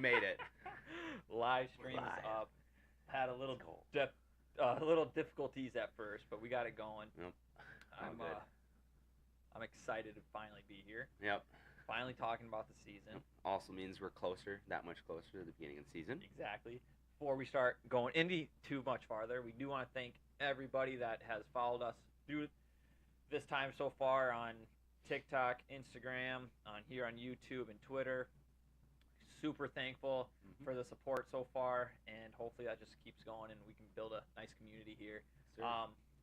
made it. Live streams Live. up. Had a little difficulties at first, but we got it going. Yep. I'm excited to finally be here. Yep. Finally talking about the season. Yep. Also means we're closer, that much closer to the beginning of the season. Exactly. Before we start going into too much farther, we do want to thank everybody that has followed us through this time so far on TikTok, Instagram, on here on YouTube and Twitter. Super thankful for the support so far, and hopefully that just keeps going and we can build a nice community here.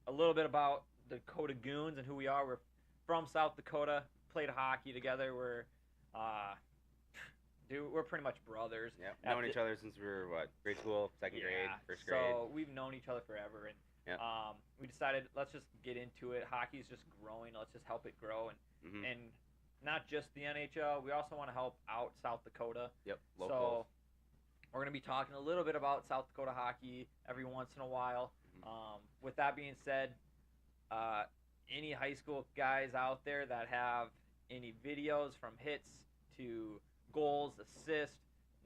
A little bit about the Dakota Goons and who we are. We're from South Dakota, played hockey together. We're pretty much brothers. Yeah, known each other since we were grade school, second grade, first grade. So we've known each other forever, and we decided let's just get into it. Hockey's just growing. Let's just help it grow, and not just the NHL. We also want to help out South Dakota. Yep, local. So we're gonna be talking a little bit about South Dakota hockey every once in a while. With that being said, any high school guys out there that have any videos from hits to goals, assists,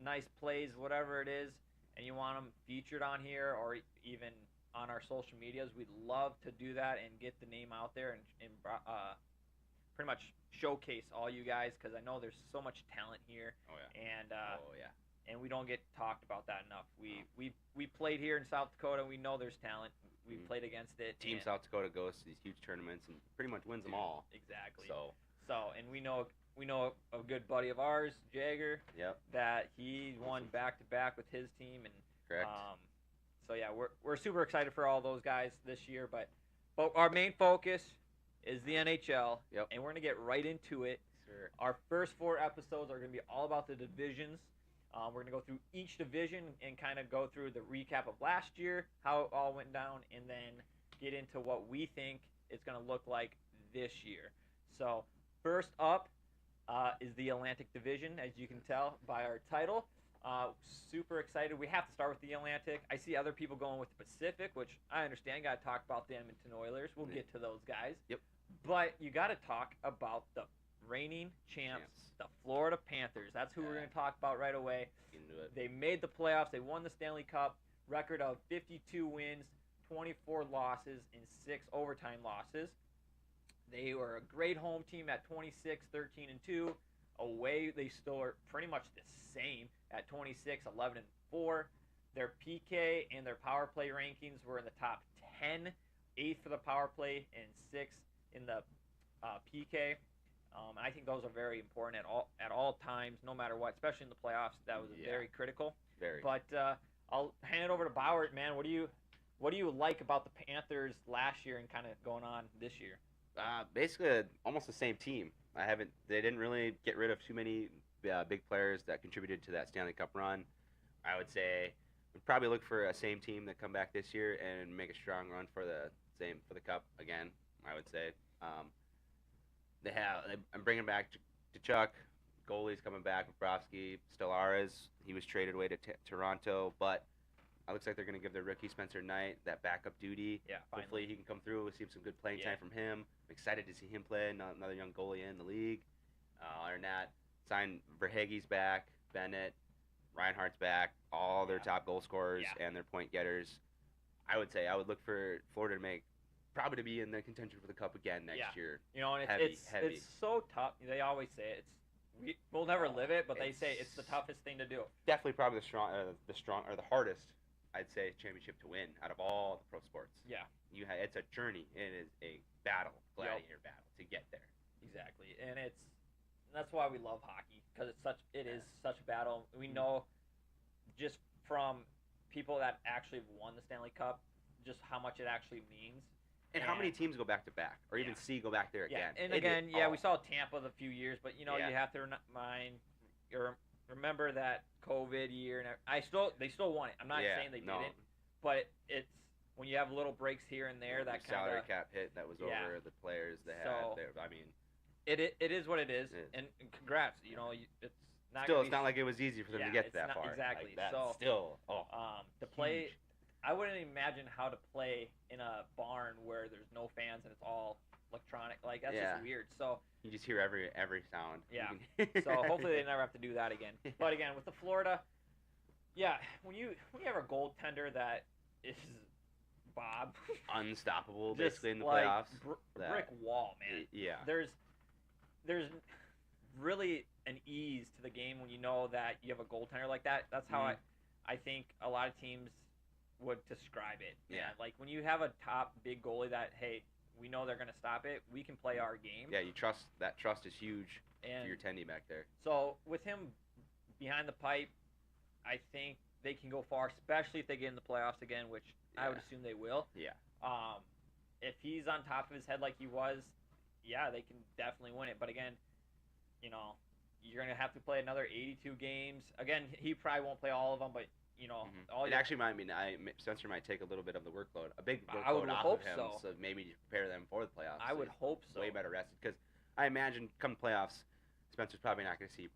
nice plays, whatever it is, and you want them featured on here or even on our social medias, we'd love to do that and get the name out there and pretty much showcase all you guys, because I know there's so much talent here. Oh yeah. And we don't get talked about that enough. We played here in South Dakota. We know there's talent. We played against it. Team South Dakota goes to these huge tournaments and pretty much wins them all. Exactly. So and we know a good buddy of ours, Jagger. Yep. That he won back to back with his team, and correct. So yeah, we're super excited for all those guys this year, but our main focus is the NHL. Yep. And we're gonna get right into it. Sure. Our first 4 episodes are gonna be all about the divisions. We're going to go through each division and kind of go through the recap of last year, how it all went down, and then get into what we think it's going to look like this year. So first up is the Atlantic Division, as you can tell by our title. Super excited. We have to start with the Atlantic. I see other people going with the Pacific, which I understand. Got to talk about the Edmonton Oilers. We'll get to those guys. Yep. But you got to talk about the reigning champs, the Florida Panthers. That's who we're going to talk about right away. They made the playoffs. They won the Stanley Cup. Record of 52 wins, 24 losses, and 6 overtime losses. They were a great home team at 26, 13, and 2. Away, they still are pretty much the same at 26, 11, and 4. Their PK and their power play rankings were in the top 10, 8th for the power play, and 6th in the PK. I think those are very important at all times, no matter what, especially in the playoffs. That was very critical. Very. But I'll hand it over to Bauer, man. What do you like about the Panthers last year and kind of going on this year? Basically, almost the same team. They didn't really get rid of too many big players that contributed to that Stanley Cup run. I would say we'd probably look for a same team that come back this year and make a strong run for the Cup again. I would say. I'm bringing back Chuck. Goalie's coming back. Bobrovsky, Stellaris. He was traded away to Toronto, but it looks like they're going to give their rookie Spencer Knight that backup duty. Yeah, finally. Hopefully he can come through. We'll see some good playing time from him. I'm excited to see him play. Another young goalie in the league. Other than that, signed Verhaeghe's back. Bennett, Reinhardt's back. All their top goal scorers and their point getters. I would say I would look for Florida to probably to be in the contention for the Cup again next year. You know, and heavy. It's so tough. They always say we'll never live it, but they say it's the toughest thing to do. Definitely probably the hardest, I'd say, championship to win out of all the pro sports. Yeah. It's a journey. It is a battle, gladiator battle to get there. Exactly. And that's why we love hockey, because it is such a battle. We know just from people that actually won the Stanley Cup just how much it actually means. And how many teams go back to back, or even go back there again? And again, we saw Tampa the few years, but you have to remember that COVID year, and they still won it. I'm not saying they didn't, but it's when you have little breaks here and there that kind of salary cap hit that was over the players they had. I mean, it is what it is, and congrats. You know, it's not still. It's not like it was easy for them to get to that far. Exactly. Like so still, to play. I wouldn't imagine how to play in a barn where there's no fans and it's all electronic. Like that's just weird. So you just hear every sound. Yeah. So hopefully they never have to do that again. But again, with the Florida, when you have a goaltender that is Bob unstoppable basically in the playoffs, brick wall, man. Yeah. There's really an ease to the game when you know that you have a goaltender like that. That's how I think a lot of teams would describe it. Yeah. Like when you have a top big goalie that, hey, we know they're going to stop it, we can play our game. Yeah, that trust is huge for your tendy back there. So with him behind the pipe, I think they can go far, especially if they get in the playoffs again, which I would assume they will. Yeah. If he's on top of his head like he was, they can definitely win it. But again, you're going to have to play another 82 games. Again, he probably won't play all of them, but, it actually might mean Spencer might take a little bit of the workload, a big workload I would off hope of him, so maybe prepare them for the playoffs. I would hope so. Way better rested, because I imagine come playoffs, Spencer's probably not going to see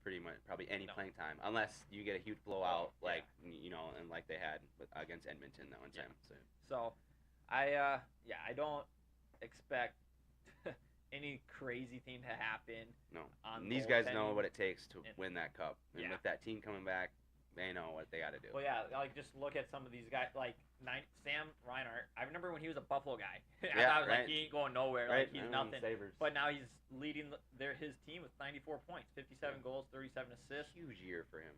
any playing time unless you get a huge blowout and like they had against Edmonton that one time. So I don't expect any crazy thing to happen. No. And these guys know what it takes to win that cup, and with that team coming back, they know what they got to do. Well, like just look at some of these guys, like Sam Reinhart. I remember when he was a Buffalo guy. I was like, he ain't going nowhere. Right. Like he's nothing. But now he's leading his team with 94 points, 57 goals, 37 assists. Huge year for him.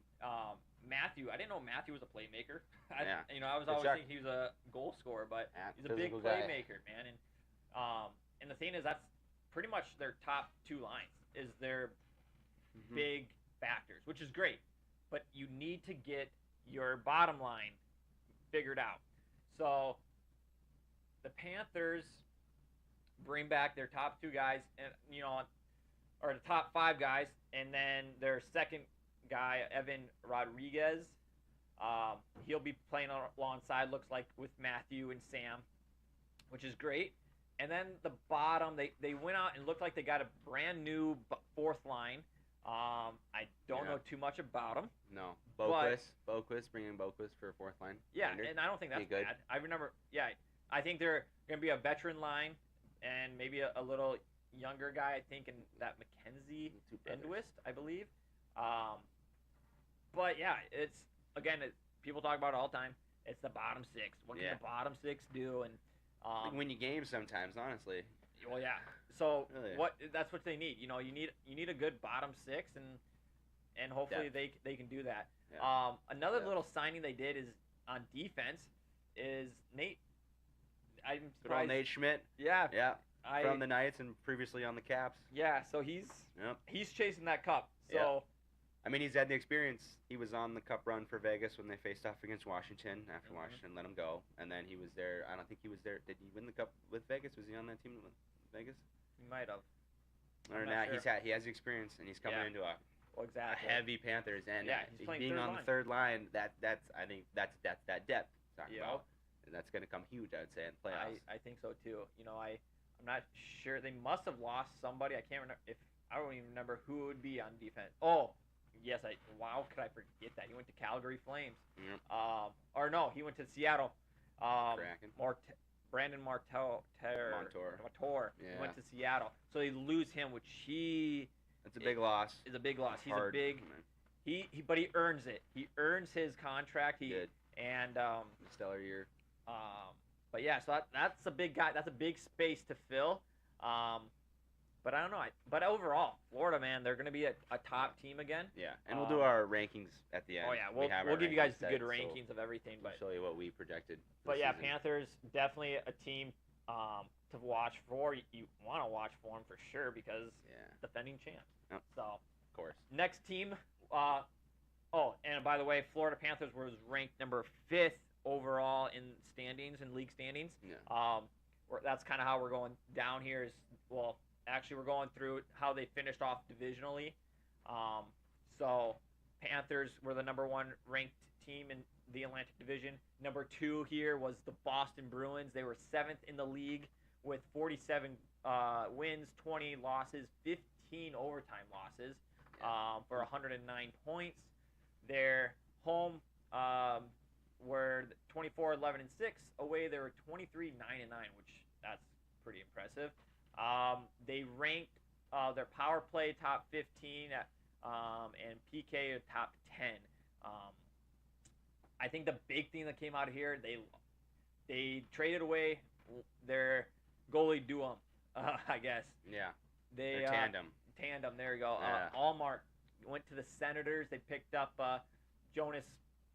Matthew, I didn't know Matthew was a playmaker. I was Good always check. thinking he was a goal scorer, but he's a big guy. playmaker, man. And the thing is, that's pretty much their top two lines is their big factors, which is great. But you need to get your bottom line figured out. So the Panthers bring back their top two guys, and or the top five guys, and then their second guy, Evan Rodriguez. He'll be playing alongside, looks like, with Matthew and Sam, which is great. And then the bottom, they went out and looked like they got a brand new fourth line. I don't know too much about them. No. Boquist, bringing Boquist for a fourth line. Yeah, and I don't think that's bad. I remember, I think they're going to be a veteran line and maybe a little younger guy, I think, in that Mackenzie Endwist, I believe. But, it's, again, people talk about it all the time. It's the bottom six. What can the bottom six do? And win your games sometimes, honestly. Well, yeah. So that's what they need. You need a good bottom six, and hopefully they can do that. Yeah. Another little signing they did is on defense is Nate. I'm surprised. Good old Nate Schmidt. Yeah. Yeah. From the Knights and previously on the Caps. Yeah. So he's chasing that cup. So. I mean, he's had the experience. He was on the cup run for Vegas when they faced off against Washington after Washington let him go. And then he was there. I don't think he was there. Did he win the cup with Vegas? Was he on that team with Vegas? He might have. Or not. Sure. He has experience, and he's coming into a heavy Panthers. And he's being on the third line, I think that's that depth talking about. And that's going to come huge, I would say, in the playoffs. I think so, too. I'm not sure. They must have lost somebody. I can't remember. I don't even remember who would be on defense. Oh, yes, wow, could I forget that? He went to Calgary Flames. Yep. Or no, he went to Seattle. Kraken. Brandon Montour. Yeah. He went to Seattle. So they lose him, which that's a big loss. Is a big loss. He's hard. A big. But he earns it. He earns his contract. He did. And stellar year. But yeah, so that's a big guy. That's a big space to fill. But I don't know. But overall, Florida, man, they're going to be a top team again. Yeah, and we'll do our rankings at the end. Oh, yeah. We'll give you guys the good rankings of everything. But we'll show you what we projected. But, yeah, Panthers, definitely a team to watch for. You want to watch for them for sure because defending champ. Yep. So, of course. Next team. And by the way, Florida Panthers was ranked number 5th overall in standings, in league standings. Yeah. That's kind of how we're going down here. Actually, we're going through how they finished off divisionally. So Panthers were the number 1 ranked team in the Atlantic Division. Number 2 here was the Boston Bruins. They were 7th in the league with 47 wins, 20 losses, 15 overtime losses for 109 points. Their home were 24-11-6. Away, they were 23-9-9, which that's pretty impressive. They ranked their power play top 15 and PK top 10. I think the big thing that came out of here, they traded away their goalie duo, I guess. Yeah. They tandem. Tandem. There you go. Yeah. Allmark went to the Senators. They picked up Jonas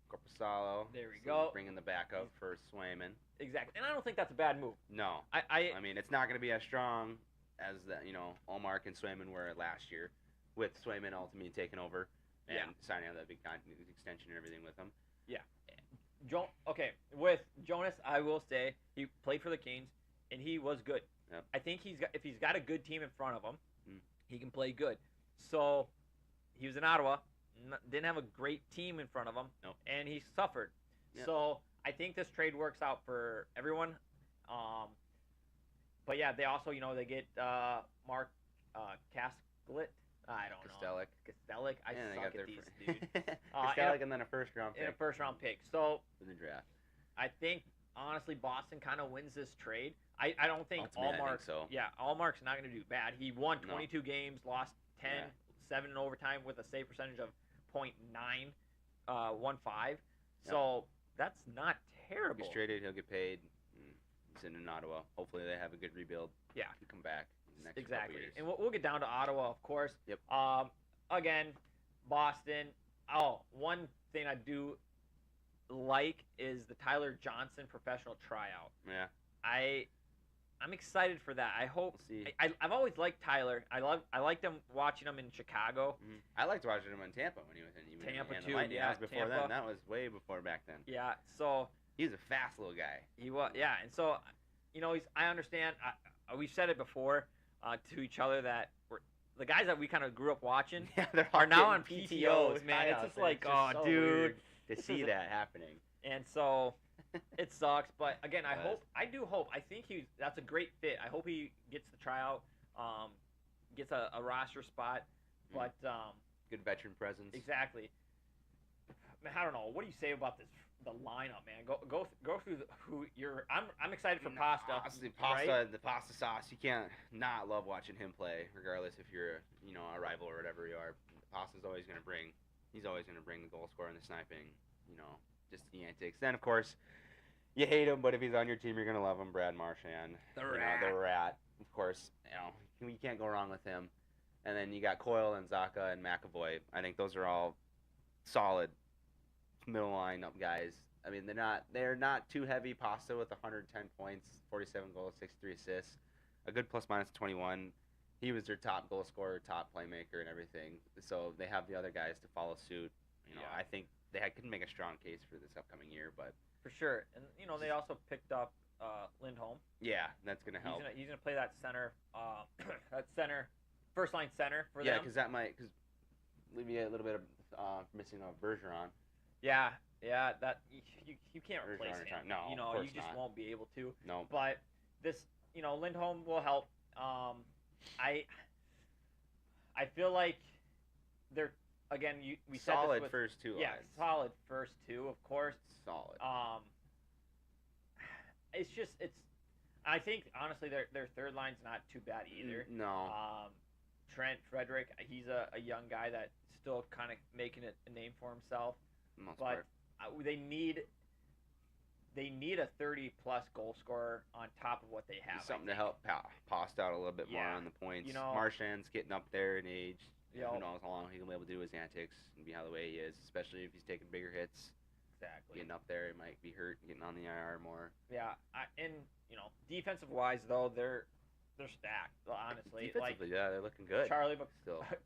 Corpusalo. There we go. Bringing the backup for Swayman. Exactly, and I don't think that's a bad move. No. I mean, it's not going to be as strong as Allmark and Swayman were last year, with Swayman ultimately taking over and signing on that big extension and everything with him. Yeah. Okay, with Jonas, I will say he played for the Kings and he was good. Yep. I think if he's got a good team in front of him, he can play good. So he was in Ottawa, didn't have a great team in front of him, nope. And he suffered. Yep. So I think this trade works out for everyone. But yeah, they also they get Mark Kasklet. I don't know. Kastelic. I suck at these dudes. Kastelic and then a first-round pick. And a first-round pick. So in the draft. I think, honestly, Boston kind of wins this trade. I don't think Allmark. So. Yeah, Allmark's not going to do bad. He won 22 games, lost 10, 7 in overtime with a save percentage of .915. So that's not terrible. He's traded. He'll get paid. He's in Ottawa. Hopefully they have a good rebuild. Yeah. He come back. Exactly. And we'll get down to Ottawa, of course. Yep. Again, Boston. Oh, one thing I do like is the Tyler Johnson professional tryout. Yeah. I'm excited for that. I hope. We'll see. I've always liked Tyler. I liked him watching him in Chicago. Mm-hmm. I liked watching him in Tampa when he was in Tampa too. Yeah, that was before Tampa. then. That was way before back then. Yeah. So he was a fast little guy. He was. Yeah. And so, I understand. We've said it before to each other that the guys that we kind of grew up watching are now on PTOs, man. It's just like, so dude, to see that happening. And so it sucks, but again, I do hope. I think that's a great fit. I hope he gets the tryout, gets a roster spot, but good veteran presence. Exactly. Man, I don't know. What do you say about the lineup, man? Go through who you're. I'm excited for Pasta. Honestly, right? The pasta sauce. You can't not love watching him play, regardless if you're a rival or whatever you are. Pasta's always gonna bring. He's always gonna bring the goal scorer and the sniping. Just the antics. Then of course, you hate him, but if he's on your team, you're gonna love him. Brad Marchand, the rat. Of course, you can't go wrong with him. And then you got Coyle and Zaka and McAvoy. I think those are all solid middle lineup guys. I mean, they're not too heavy. Pasta with 110 points, 47 goals, 63 assists, a good plus-minus 21. He was their top goal scorer, top playmaker, and everything. So they have the other guys to follow suit. I think they could make a strong case for this upcoming year, but for sure. And they also picked up Lindholm. Yeah, that's gonna help. He's gonna play that center, first line center for them. Yeah, because that might leave you a little bit of missing a Bergeron. Yeah, that you can't replace him. No, you just won't be able to. No. But this, Lindholm will help. I feel like they're again. We said solid this first two. Yeah, lines. solid first two, of course. Solid. It's. I think honestly, their third line's not too bad either. No. Trent Frederick, he's a young guy that's still kind of making a name for himself. But they need a 30-plus goal scorer on top of what they have. Something to help Pasta out a little bit more on the points. Marchand's getting up there in age. Who knows how long he can be able to do his antics and be how the way he is, especially if he's taking bigger hits. Exactly. Getting up there, it might be hurt. Getting on the IR more. Yeah, and defensive wise though, they're stacked. Honestly, defensively, yeah, they're looking good.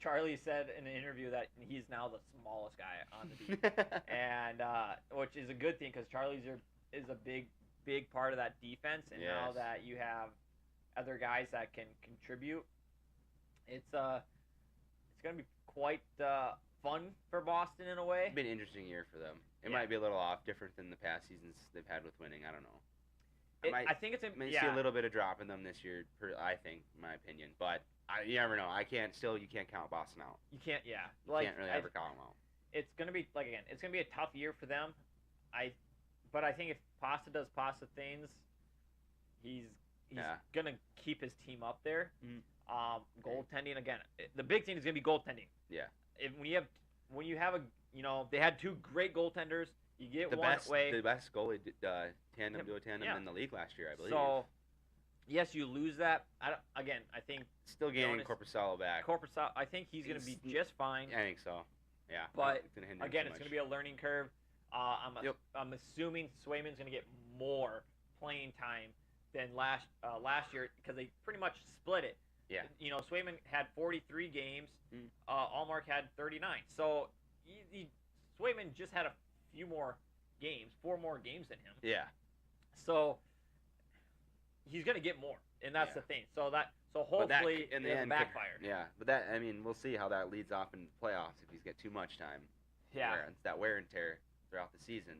Charlie said in an interview that he's now the smallest guy on the team, and which is a good thing because Charlie's is a big part of that defense, and now that you have other guys that can contribute, it's gonna be quite fun for Boston in a way. It's been an interesting year for them. It might be a little off, different than the past seasons they've had with winning. I don't know. I think it's see a little bit of drop in them this year. I think, in my opinion, but you never know. You can't count Boston out. You can't. Yeah, you can't really ever count them out. It's gonna be it's gonna be a tough year for them. But I think if Pasta does Pasta things, he's he's gonna keep his team up there. Mm-hmm. Goaltending again. The big thing is gonna be goaltending. Yeah. When you have they had 2 great goaltenders. You get the one way. The best goalie tandem in the league last year, I believe. So, yes, you lose that. I think still gaining Korpisalo back. I think he's going to be just fine. I think so. Yeah. But again, it's going to be a learning curve. I'm assuming Swayman's going to get more playing time than last year because they pretty much split it. Yeah. Swayman had 43 games. Allmark had 39. So Swayman just had a few more games, 4 more games than him. Yeah. So he's going to get more, and that's the thing. So hopefully in the end backfire. Yeah, but we'll see how that leads off in the playoffs if he's got too much time. Yeah. It's that wear and tear throughout the season.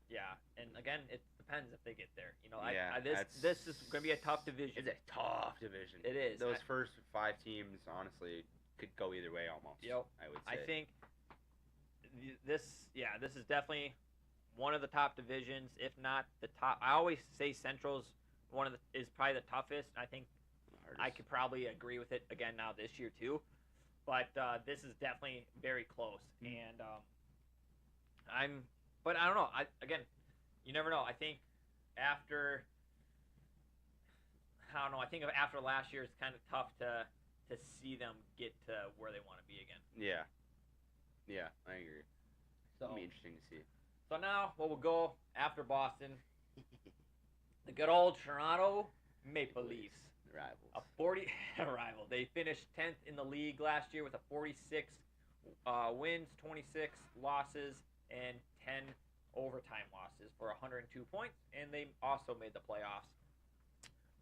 Yeah, and again, it depends if they get there. This is going to be a tough division. It's a tough division. It is. Those first 5 teams, honestly, could go either way almost. Yep. I would say. I think this is definitely one of the top divisions, if not the top. I always say Central's is probably the toughest. I think I could probably agree with it again now this year too, but this is definitely very close. And but I don't know. You never know. I think after last year, it's kind of tough to see them get to where they want to be again. Yeah. Yeah, I agree. So it'll be interesting to see. So now, we'll go after Boston. The good old Toronto Maple Leafs. Rivals. A 40 rival. They finished 10th in the league last year with a 46 wins, 26 losses, and 10 overtime losses for 102 points, and they also made the playoffs.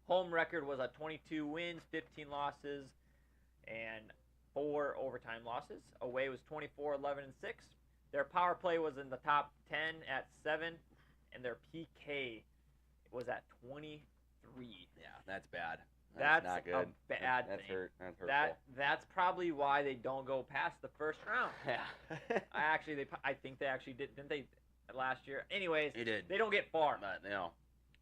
Home record was a 22 wins, 15 losses, and 4 overtime losses. Away was 24, 11, and 6. Their power play was in the top 10 at 7, and their PK was at 23. Yeah, that's bad. That's not good. A bad thing. That's hurtful. That's probably why they don't go past the first round. Yeah. I think they actually didn't they last year? Anyways, they did. They don't get far. But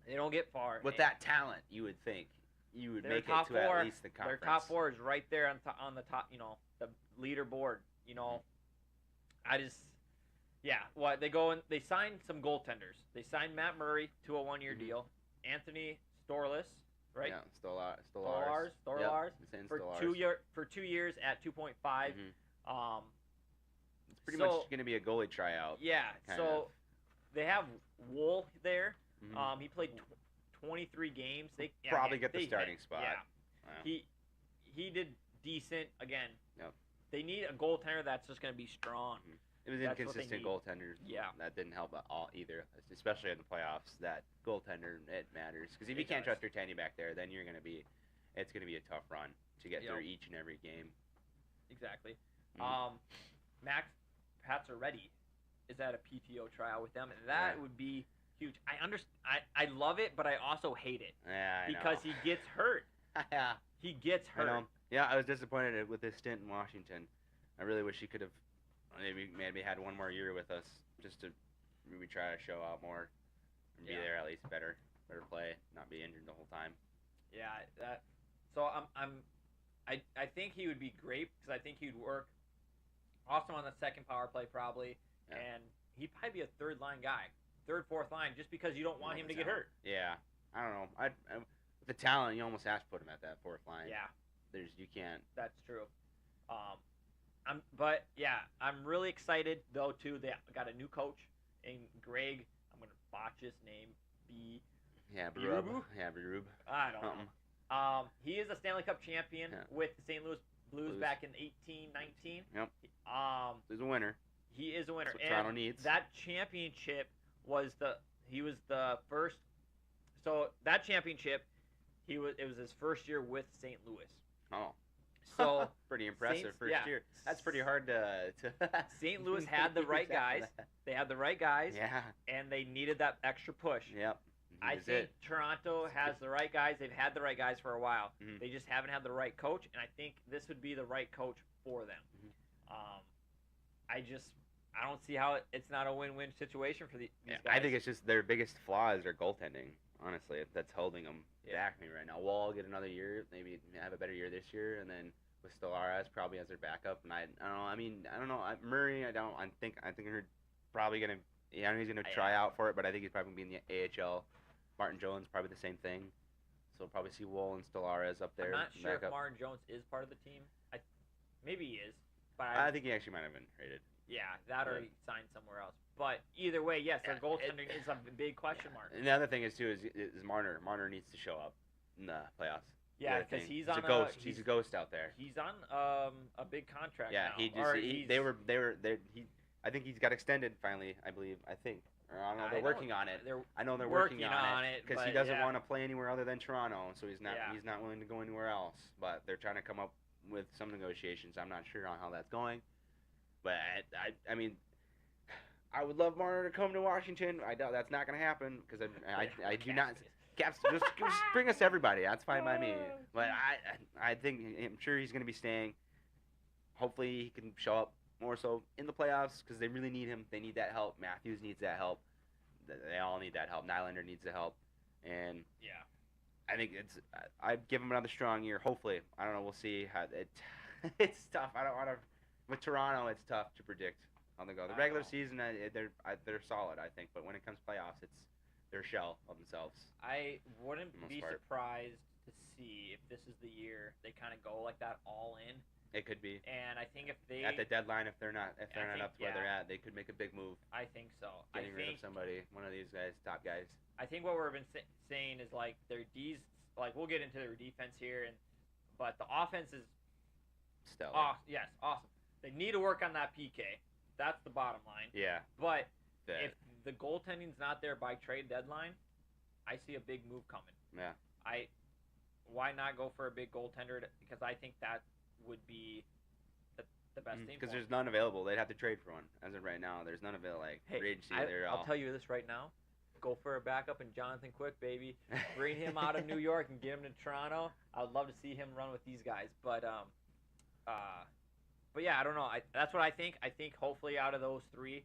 they don't get far. With that talent, you would think you would make it to at least the conference. Their top 4 is right there on the top. The leaderboard. They signed some goaltenders. They signed Matt Murray to a 1-year deal. Anthony Storlis, right? Yeah, Stolarz. Yep. For 2 years at 2.5. It's pretty much going to be a goalie tryout. Yeah. They have Wool there. He played 23 games. They probably get the starting spot. Yeah. Wow. He did decent again. Yep. They need a goaltender that's just going to be strong. It was inconsistent goaltenders. Yeah. That didn't help at all either, especially in the playoffs. That goaltender, it matters. Because if you can't trust your Tandy back there, then it's going to be a tough run to get through each and every game. Exactly. Max Pacioretty is at a PTO trial with them, and that would be huge. I love it, but I also hate it. Yeah, because he gets hurt. Yeah. He gets hurt. I know. Yeah, I was disappointed with his stint in Washington. I really wish he could have maybe had one more year with us just to maybe try to show out more and be there at least better play, not be injured the whole time. Yeah, so I think he would be great because I think he'd work also on the second power play probably, and he'd probably be a third line guy, third, fourth line, just because you don't want him to get hurt. Yeah, I don't know. With the talent, you almost have to put him at that fourth line. Yeah, you can't. That's true. I'm really excited though too. They got a new coach named Greg. I'm gonna botch his name. Berube. Yeah, Berube. I don't know. He is a Stanley Cup champion with the St. Louis Blues back in 18-19. Yep. He's a winner. He is a winner. That's what Toronto needs. That championship was the first. So that championship, it was his first year with St. Louis. Oh. So pretty impressive first year. That's pretty hard to St. Louis had the right guys. They had the right guys. Yeah. And they needed that extra push. Yep. I think Toronto has the right guys. They've had the right guys for a while. Mm-hmm. They just haven't had the right coach, and I think this would be the right coach for them. I don't see how it's not a win-win situation for these guys. I think it's just their biggest flaw is their goaltending. Honestly, that's holding them back me right now. Wall get another year, maybe have a better year this year, and then with Stellares probably as their backup. And I don't know. I mean, I don't know. Murray, I think he's probably gonna. Yeah, I know he's gonna try out for it, but I think he's probably gonna be in the AHL. Martin Jones probably the same thing. So we'll probably see Wall and Stellares up there. I'm not sure if Martin Jones is part of the team. Maybe he is, but I think he actually might have been traded. Yeah, that or he signed somewhere else. But either way, yes, their goaltending is a big question mark. And the other thing is too is Marner. Marner needs to show up in the playoffs. Yeah, because he's a ghost. He's a ghost out there. He's on a big contract now. Yeah, I think he's got extended finally. I believe. I think. Or I don't know. They're working on it. I know they're working on it because he doesn't want to play anywhere other than Toronto, so he's not. He's not willing to go anywhere else. But they're trying to come up with some negotiations. I'm not sure on how that's going. But I mean, I would love Marner to come to Washington. I doubt that's not going to happen because I do not. Caps, just bring us everybody. That's fine by me. But I think I'm sure he's going to be staying. Hopefully he can show up more so in the playoffs because they really need him. They need that help. Matthews needs that help. They all need that help. Nylander needs the help. And I think I'd give him another strong year. Hopefully, I don't know. We'll see how it's tough. I don't want to. With Toronto, it's tough to predict how they go. The regular season, they're solid, I think. But when it comes to playoffs, it's their shell of themselves. I wouldn't be surprised to see if this is the year they kind of go like that all in. It could be. And I think if they at the deadline, if they're not up to where they're at, they could make a big move. I think so. Getting rid of somebody, one of these guys, top guys. I think what we've been saying is like their D's. Like we'll get into their defense here, but the offense is stellar. Yes, awesome. They need to work on that PK. That's the bottom line. Yeah. But if the goaltending's not there by trade deadline, I see a big move coming. Yeah. Why not go for a big goaltender? Because I think that would be the best thing. Because there's none available. They'd have to trade for one. As of right now, there's none available. Like I'll tell you this right now. Go for a backup and Jonathan Quick, baby. Bring him out of New York and get him to Toronto. I would love to see him run with these guys. But yeah, I don't know. That's what I think. I think hopefully out of those three,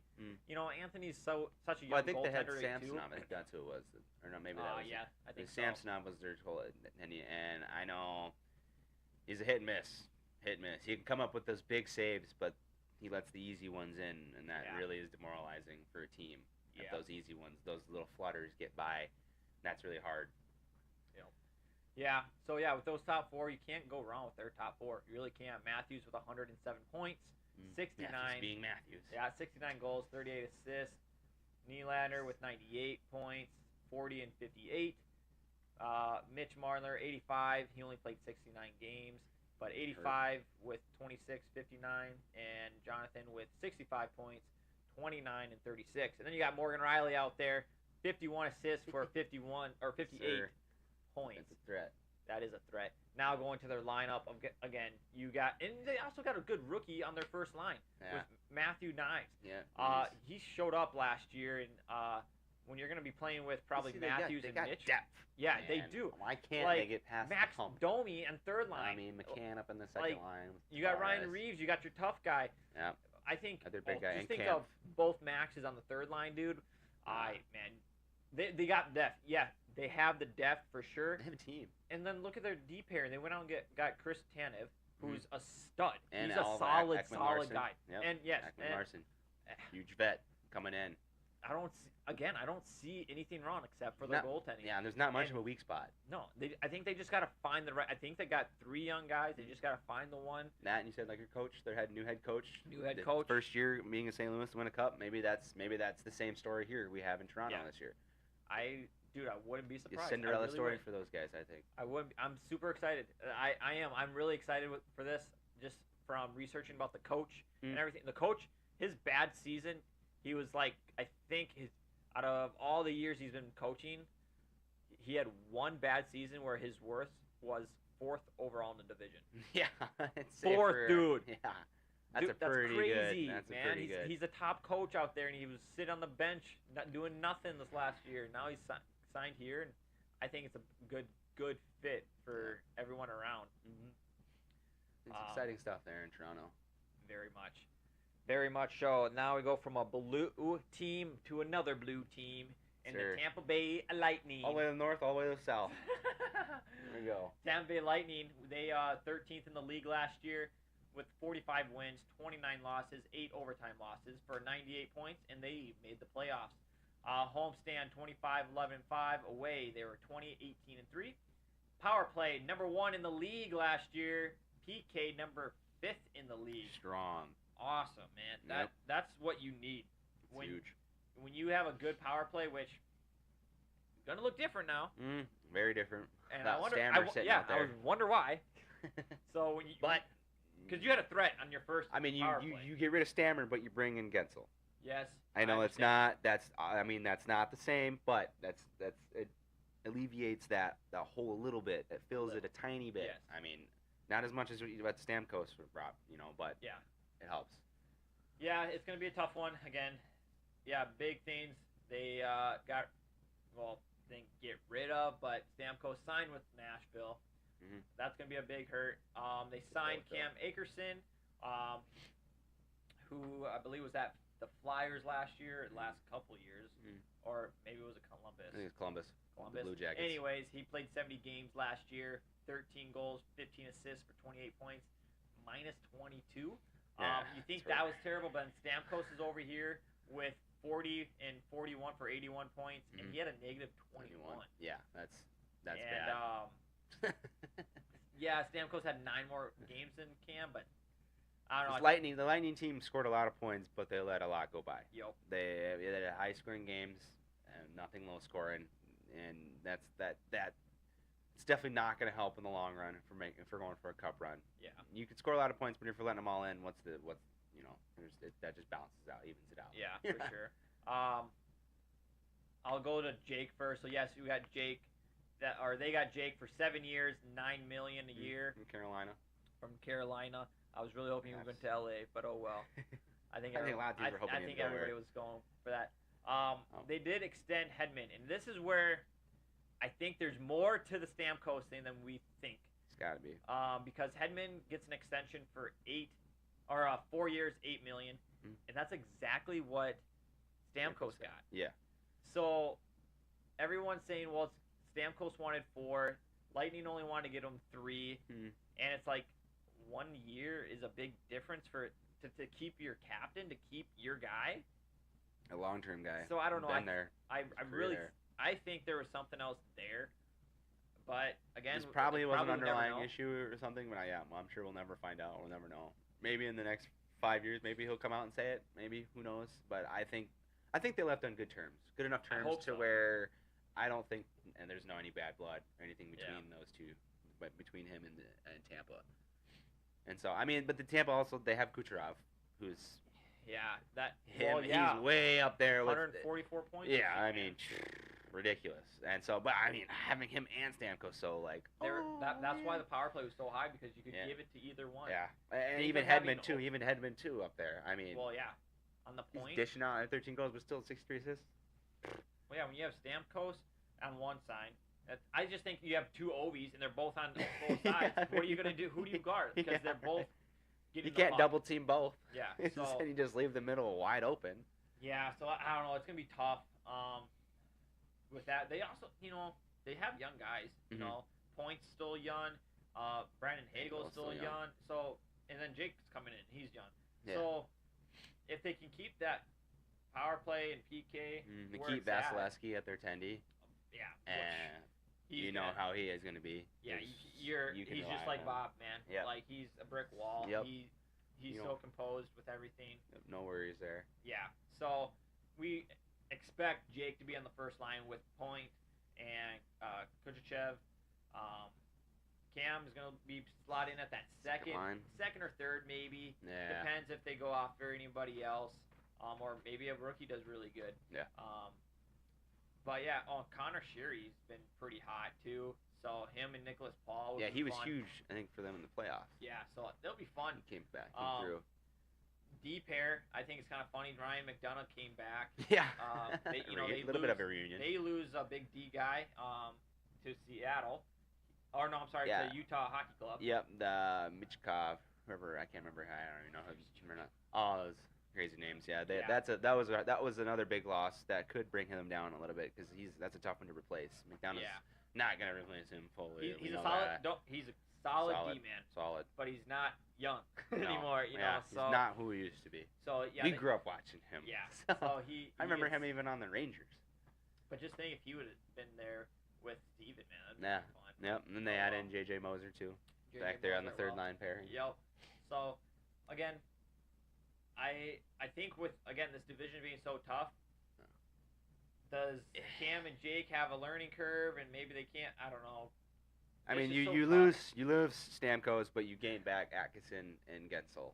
Anthony's such a young goaltender. Well, I think they had Samsonov. I think that's who it was. Or no, maybe that was. Yeah, I think Samsonov was their goal, and I know he's a hit and miss. Hit and miss. He can come up with those big saves, but he lets the easy ones in, and that really is demoralizing for a team. If those easy ones, those little flutters get by, that's really hard. Yeah. So with those top four, you can't go wrong with their top four. You really can't. Matthews with 107 points, 69. Matthews being Matthews. Yeah, 69 goals, 38 assists. Nylander with 98 points, 40 and 58. Mitch Marner 85. He only played 69 games, but 85 with 26, 59, and Jonathan with 65 points. 29 and 36, and then you got Morgan Riley out there, 51 assists for 51 or 58 points. That's a threat. That is a threat. Now going to their lineup again, and they also got a good rookie on their first line with Matthew Knives. Yeah. He showed up last year, and when you're going to be playing with probably Matthews and Mitch. Depth. Yeah, man. They do. Why can't they get past Max the hump? Domi and third line. I mean, McCann up in the second line. You got Ryan Reeves. You got your tough guy. Yeah. I think big guy. Just think of both Maxes on the third line, dude. They got depth. Yeah, they have the depth for sure. They have a team. And then look at their D pair. They went out and got Chris Tanev, who's a stud. And he's a solid guy. Yep. And yes, Larson, huge vet coming in. I don't see anything wrong except for their goaltending. Yeah, and there's not much of a weak spot. No, I think they just got to find the right. I think they got three young guys. They just got to find the one. Matt, and you said like your coach, they had new head coach. Coach. First year being in St. Louis to win a cup. Maybe that's the same story here we have in Toronto this year. I wouldn't be surprised. It's Cinderella story for those guys, I think. I'm super excited. I am. I'm really excited for this. Just from researching about the coach and everything. The coach, his bad season, he was like, I think out of all the years he's been coaching, he had one bad season where his worst was 4th overall in the division. Yeah, dude. Yeah, that's pretty crazy, good. That's man. Pretty good. He's a top coach out there, and he was sitting on the bench, not doing nothing this last year. Now he's signed here, and I think it's a good fit for everyone around. It's exciting stuff there in Toronto. Very much. Very much so. Now we go from a blue team to another blue team in the Tampa Bay Lightning. All the way to the north, all the way to the south. There we go. Tampa Bay Lightning, they 13th in the league last year with 45 wins, 29 losses, 8 overtime losses for 98 points, and they made the playoffs. Homestand 25-11-5. Away, they were 20-18-3. Power play number 1 in the league last year. PK number 5th in the league. Strong. Awesome, man. That's what you need. It's huge. When you have a good power play, which is gonna look different now. Very different. And I wonder why. So when you, because you had a threat on your first. I mean, power you play. get rid of Stammer, but you bring in Gensel. Yes. I know it's not. That's not the same, but it alleviates that hole a little bit. It fills it a tiny bit. Yes. I mean, not as much as what Stamkos brought, but yeah, it helps. Yeah, it's gonna be a tough one again. Yeah, big things they didn't get rid of, but Stamkos signed with Nashville. Mm-hmm. That's gonna be a big hurt. They signed Cam Akerson, who I believe was at the Flyers last couple years, or maybe it was a Columbus. I think it's Columbus. The Blue Jackets. Anyways, he played 70 games last year, 13 goals, 15 assists for 28 points, minus 22. You think that was terrible, but Stamkos is over here with 40 and 41 for 81 points, and he had a negative 21. Yeah, that's bad. Yeah, Stamkos had 9 more games than Cam, but I don't know. The Lightning team scored a lot of points, but they let a lot go by. Yep. They had high-scoring games and nothing low-scoring, and it's definitely not going to help in the long run if we're going for a cup run. Yeah. You can score a lot of points, but if you're letting them all in, that just balances out, evens it out. Yeah, for sure. I'll go to Jake first. So yes, we got Jake. They got Jake for 7 years, $9 million a year. From Carolina. I was really hoping he was going to LA, but oh well. I think a lot of people were hoping. I think everybody was going for that. They did extend Hedman, and this is where I think there's more to the Stamkos thing than we think. It's got to be. Because Hedman gets an extension for 4 years, $8 million, and that's exactly what Stamkos got. Yeah. So everyone's saying, well, Stamkos wanted 4, Lightning only wanted to get him 3, and it's like 1 year is a big difference to keep your captain, to keep your guy. A long-term guy. So I don't know. I think there was something else there, but again, this probably was an underlying issue or something. But I'm sure we'll never find out. We'll never know. Maybe in the next 5 years, maybe he'll come out and say it. Maybe, who knows? But I think they left on good terms, good enough terms to where I don't think, and there's no any bad blood or anything between those two, but between him and Tampa. And so but the Tampa also, they have Kucherov, who's he's way up there with 144 points. Yeah, I mean, ridiculous. And so, but I mean, having him and Stamkos, so that's why the power play was so high, because you could give it to either one. Yeah, and even Hedman too up there. I mean, well, yeah, on the point, he's dishing out 13 goals, but still 63 assists. Well, yeah, when you have Stamkos on one side, I just think you have 2 Ovies and they're both on both sides. What are you gonna do? Who do you guard? Because they're both. You can't double team both. Yeah. So you just leave the middle wide open. Yeah. So I don't know. It's gonna be tough. With that, they also, they have young guys. You know, Point's still young. Brandon Hagel's still young. So, and then Jake's coming in. He's young. Yeah. So, if they can keep that power play and PK, they keep Vasilevsky at their tendy. Yeah. And you know how he is going to be. Yeah, he's just like Bob, man. Yep. Like, he's a brick wall. Yep. He's so composed with everything. No worries there. Yeah. So we expect Jake to be on the first line with Point and Kucherov. Cam is going to be slot in at that second or third maybe. Yeah. Depends if they go off for anybody else, or maybe a rookie does really good. Yeah. But yeah, Connor Sheary's been pretty hot too. So him and Nicholas Paul. He was huge, I think, for them in the playoffs. Yeah, so they'll be fun. He came back, through. D pair, I think it's kind of funny. Ryan McDonough came back. Yeah. They a little bit of a reunion. They lose a big D guy to Seattle. Or no, I'm sorry, to Utah Hockey Club. Yep, the Michkov, whoever, I can't remember. I don't even know who's or not. Oh, it was Crazy names, yeah. That was another big loss that could bring him down a little bit because that's a tough one to replace. McDonough's not gonna replace him fully. He's a solid. He's a solid D-man. Solid. But he's not young anymore. You know, he's not who he used to be. So yeah, we grew up watching him. Yeah. So I remember him even on the Rangers. But just think if he would have been there with Steven, man. That'd be fun. Yep. And then they add in JJ Moser too, back there on the third line pairing. Yep. So again, I think with this division being so tough, does Cam and Jake have a learning curve and maybe they can't? I don't know. I mean, you lose Stamkos, but you gain back Atkinson and Gensel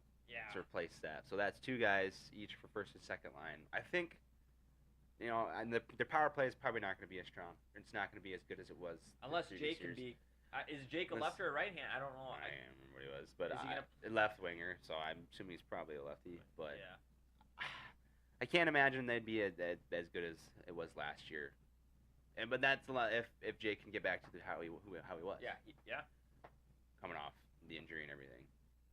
to replace that. So that's two guys each for first and second line. I think, and the power play is probably not going to be as strong. It's not going to be as good as it was. Unless Jake can be. Is Jake a left or a right hand? I don't know. I don't remember what he was, but a left winger. So I'm assuming he's probably a lefty. But I can't imagine they'd be as good as it was last year. But that's a lot if Jake can get back to how he was. Yeah. Coming off the injury and everything,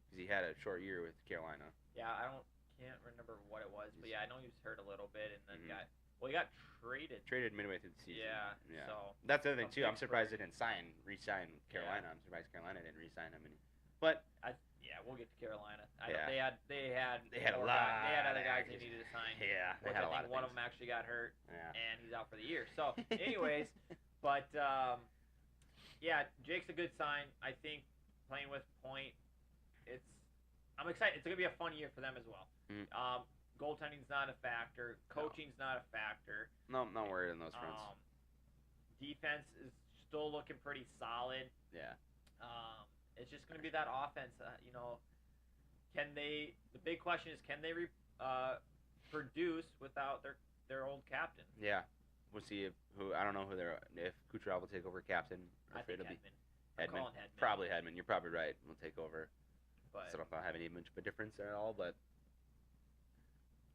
because he had a short year with Carolina. Yeah, can't remember what it was, but I know he was hurt a little bit and then he got traded. Traded midway through the season. Yeah. So that's the other thing too. I'm surprised they didn't re-sign Carolina. I'm surprised Carolina didn't re-sign him. But we'll get to Carolina. They had a lot. They had other guys they needed to sign. Yeah, they had a lot of one of them actually got hurt. Yeah. And he's out for the year. So, anyways, but Jake's a good sign. I think playing with Point, I'm excited. It's gonna be a fun year for them as well. Mm-hmm. Goaltending's not a factor. Coaching's not a factor. No, I'm not worried on those fronts. Defense is still looking pretty solid. Yeah. It's just going to be that offense. Can they? The big question is, can they produce without their old captain? Yeah. We'll see if Kucherov will take over captain. I think Hedman. Probably Hedman. You're probably right. We'll take over. But so I don't have any much of a difference at all, but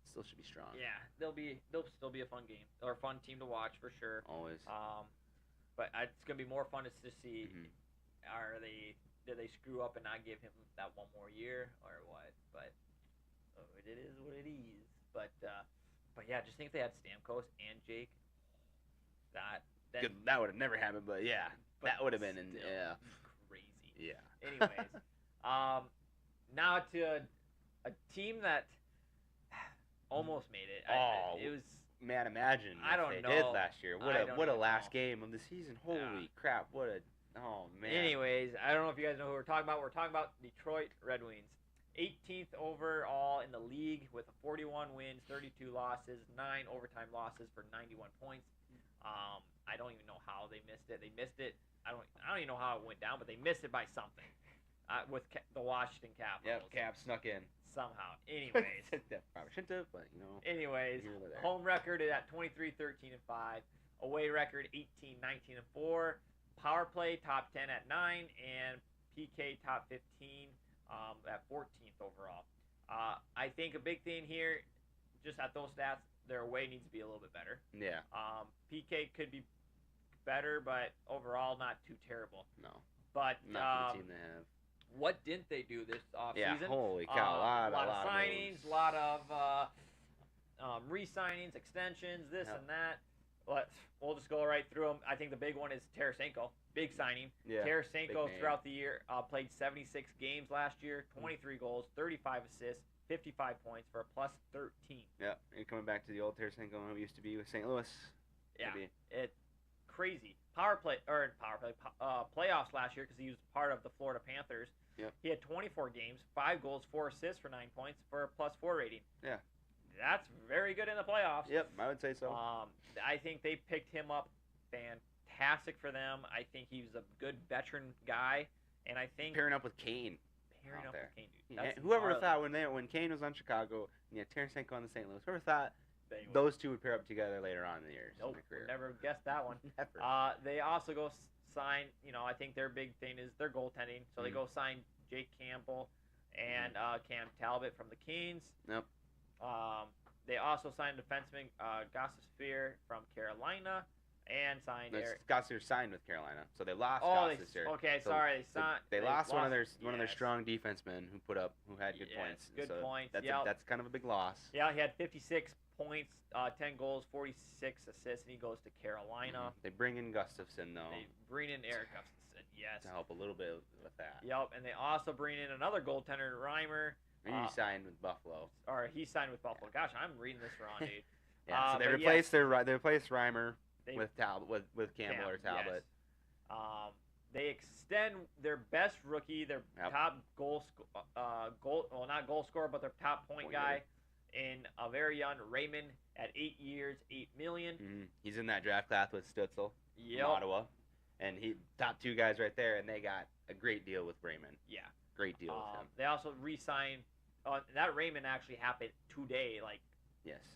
still should be strong. Yeah, they'll still be a fun game or a fun team to watch for sure. Always. But it's gonna be more fun to see. Mm-hmm. Did they screw up and not give him that one more year or what? But it is what it is. But yeah, just think if they had Stamkos and Jake. That would have never happened, but that would have been crazy. Yeah. Anyways, now to a team that almost made it. It was. Man, imagine if they did last year. What a last game of the season. Holy crap! Oh man. Anyways, I don't know if you guys know who we're talking about. We're talking about Detroit Red Wings. 18th overall in the league with 41 wins, 32 losses, 9 overtime losses for 91 points. I don't even know how they missed it. They missed it. I don't even know how it went down, but they missed it by something. With the Washington Capitals. Yep, Cap snuck in. Somehow. Anyways. Probably shouldn't have, but Anyways, home record is at 23-13-5. Away record 18-19-4. Power play top 10 at 9, and PK top 15 at 14th overall. I think a big thing here, just at those stats, their away needs to be a little bit better. Yeah. PK could be better, but overall not too terrible. No. But not for the team they have. What didn't they do this offseason? Yeah, holy cow, a lot of signings, a lot of re-signings, extensions, this and that. We'll just go right through them. I think the big one is Tarasenko. Big signing. Yeah, Tarasenko throughout the year played 76 games last year, 23 goals, 35 assists, 55 points for a plus 13. Yeah, and coming back to the old Tarasenko who used to be with St. Louis. Yeah, it's crazy. Playoffs last year because he was part of the Florida Panthers. Yep. He had 24 games, 5 goals, 4 assists for 9 points for a plus 4 rating. Yeah. That's very good in the playoffs. Yep, I would say so. I think they picked him up fantastic for them. I think he's a good veteran guy, and I think pairing up with Kane. Dude. Whoever thought when Kane was on Chicago and you had Tarasenko on the St. Louis, whoever thought those two would pair up together later on in the years in their career? Never guessed that one. Never. They also go sign. I think their big thing is their goaltending. So they go sign Jake Campbell and Cam Talbot from the Kings. Yep. They also signed defenseman Gossesphere from Carolina, And signed Eric. Gosser signed with Carolina, so they lost this year. Okay, so, sorry. They lost one of their strong defensemen who had good points. Good points. That's kind of a big loss. Yeah, he had 56 points, 10 goals, 46 assists, and he goes to Carolina. Mm-hmm. They bring in Gustafsson though. They bring in Eric Gustafsson, yes, to help a little bit with that. Yep, and they also bring in another goaltender, Reimer. He signed with Buffalo. Or he signed with Buffalo. Gosh, I'm reading this wrong, dude. Yeah, so they replaced they replaced Reimer with Campbell or Talbot. Yes. They extend their best rookie, their top not goal scorer, but their top point guy in a very young Raymond at 8 years, $8 million. Mm-hmm. He's in that draft class with Stützle from Ottawa, and he top two guys right there, and they got a great deal with Raymond. Yeah, great deal with him. They also re-signed. That Raymond actually happened today,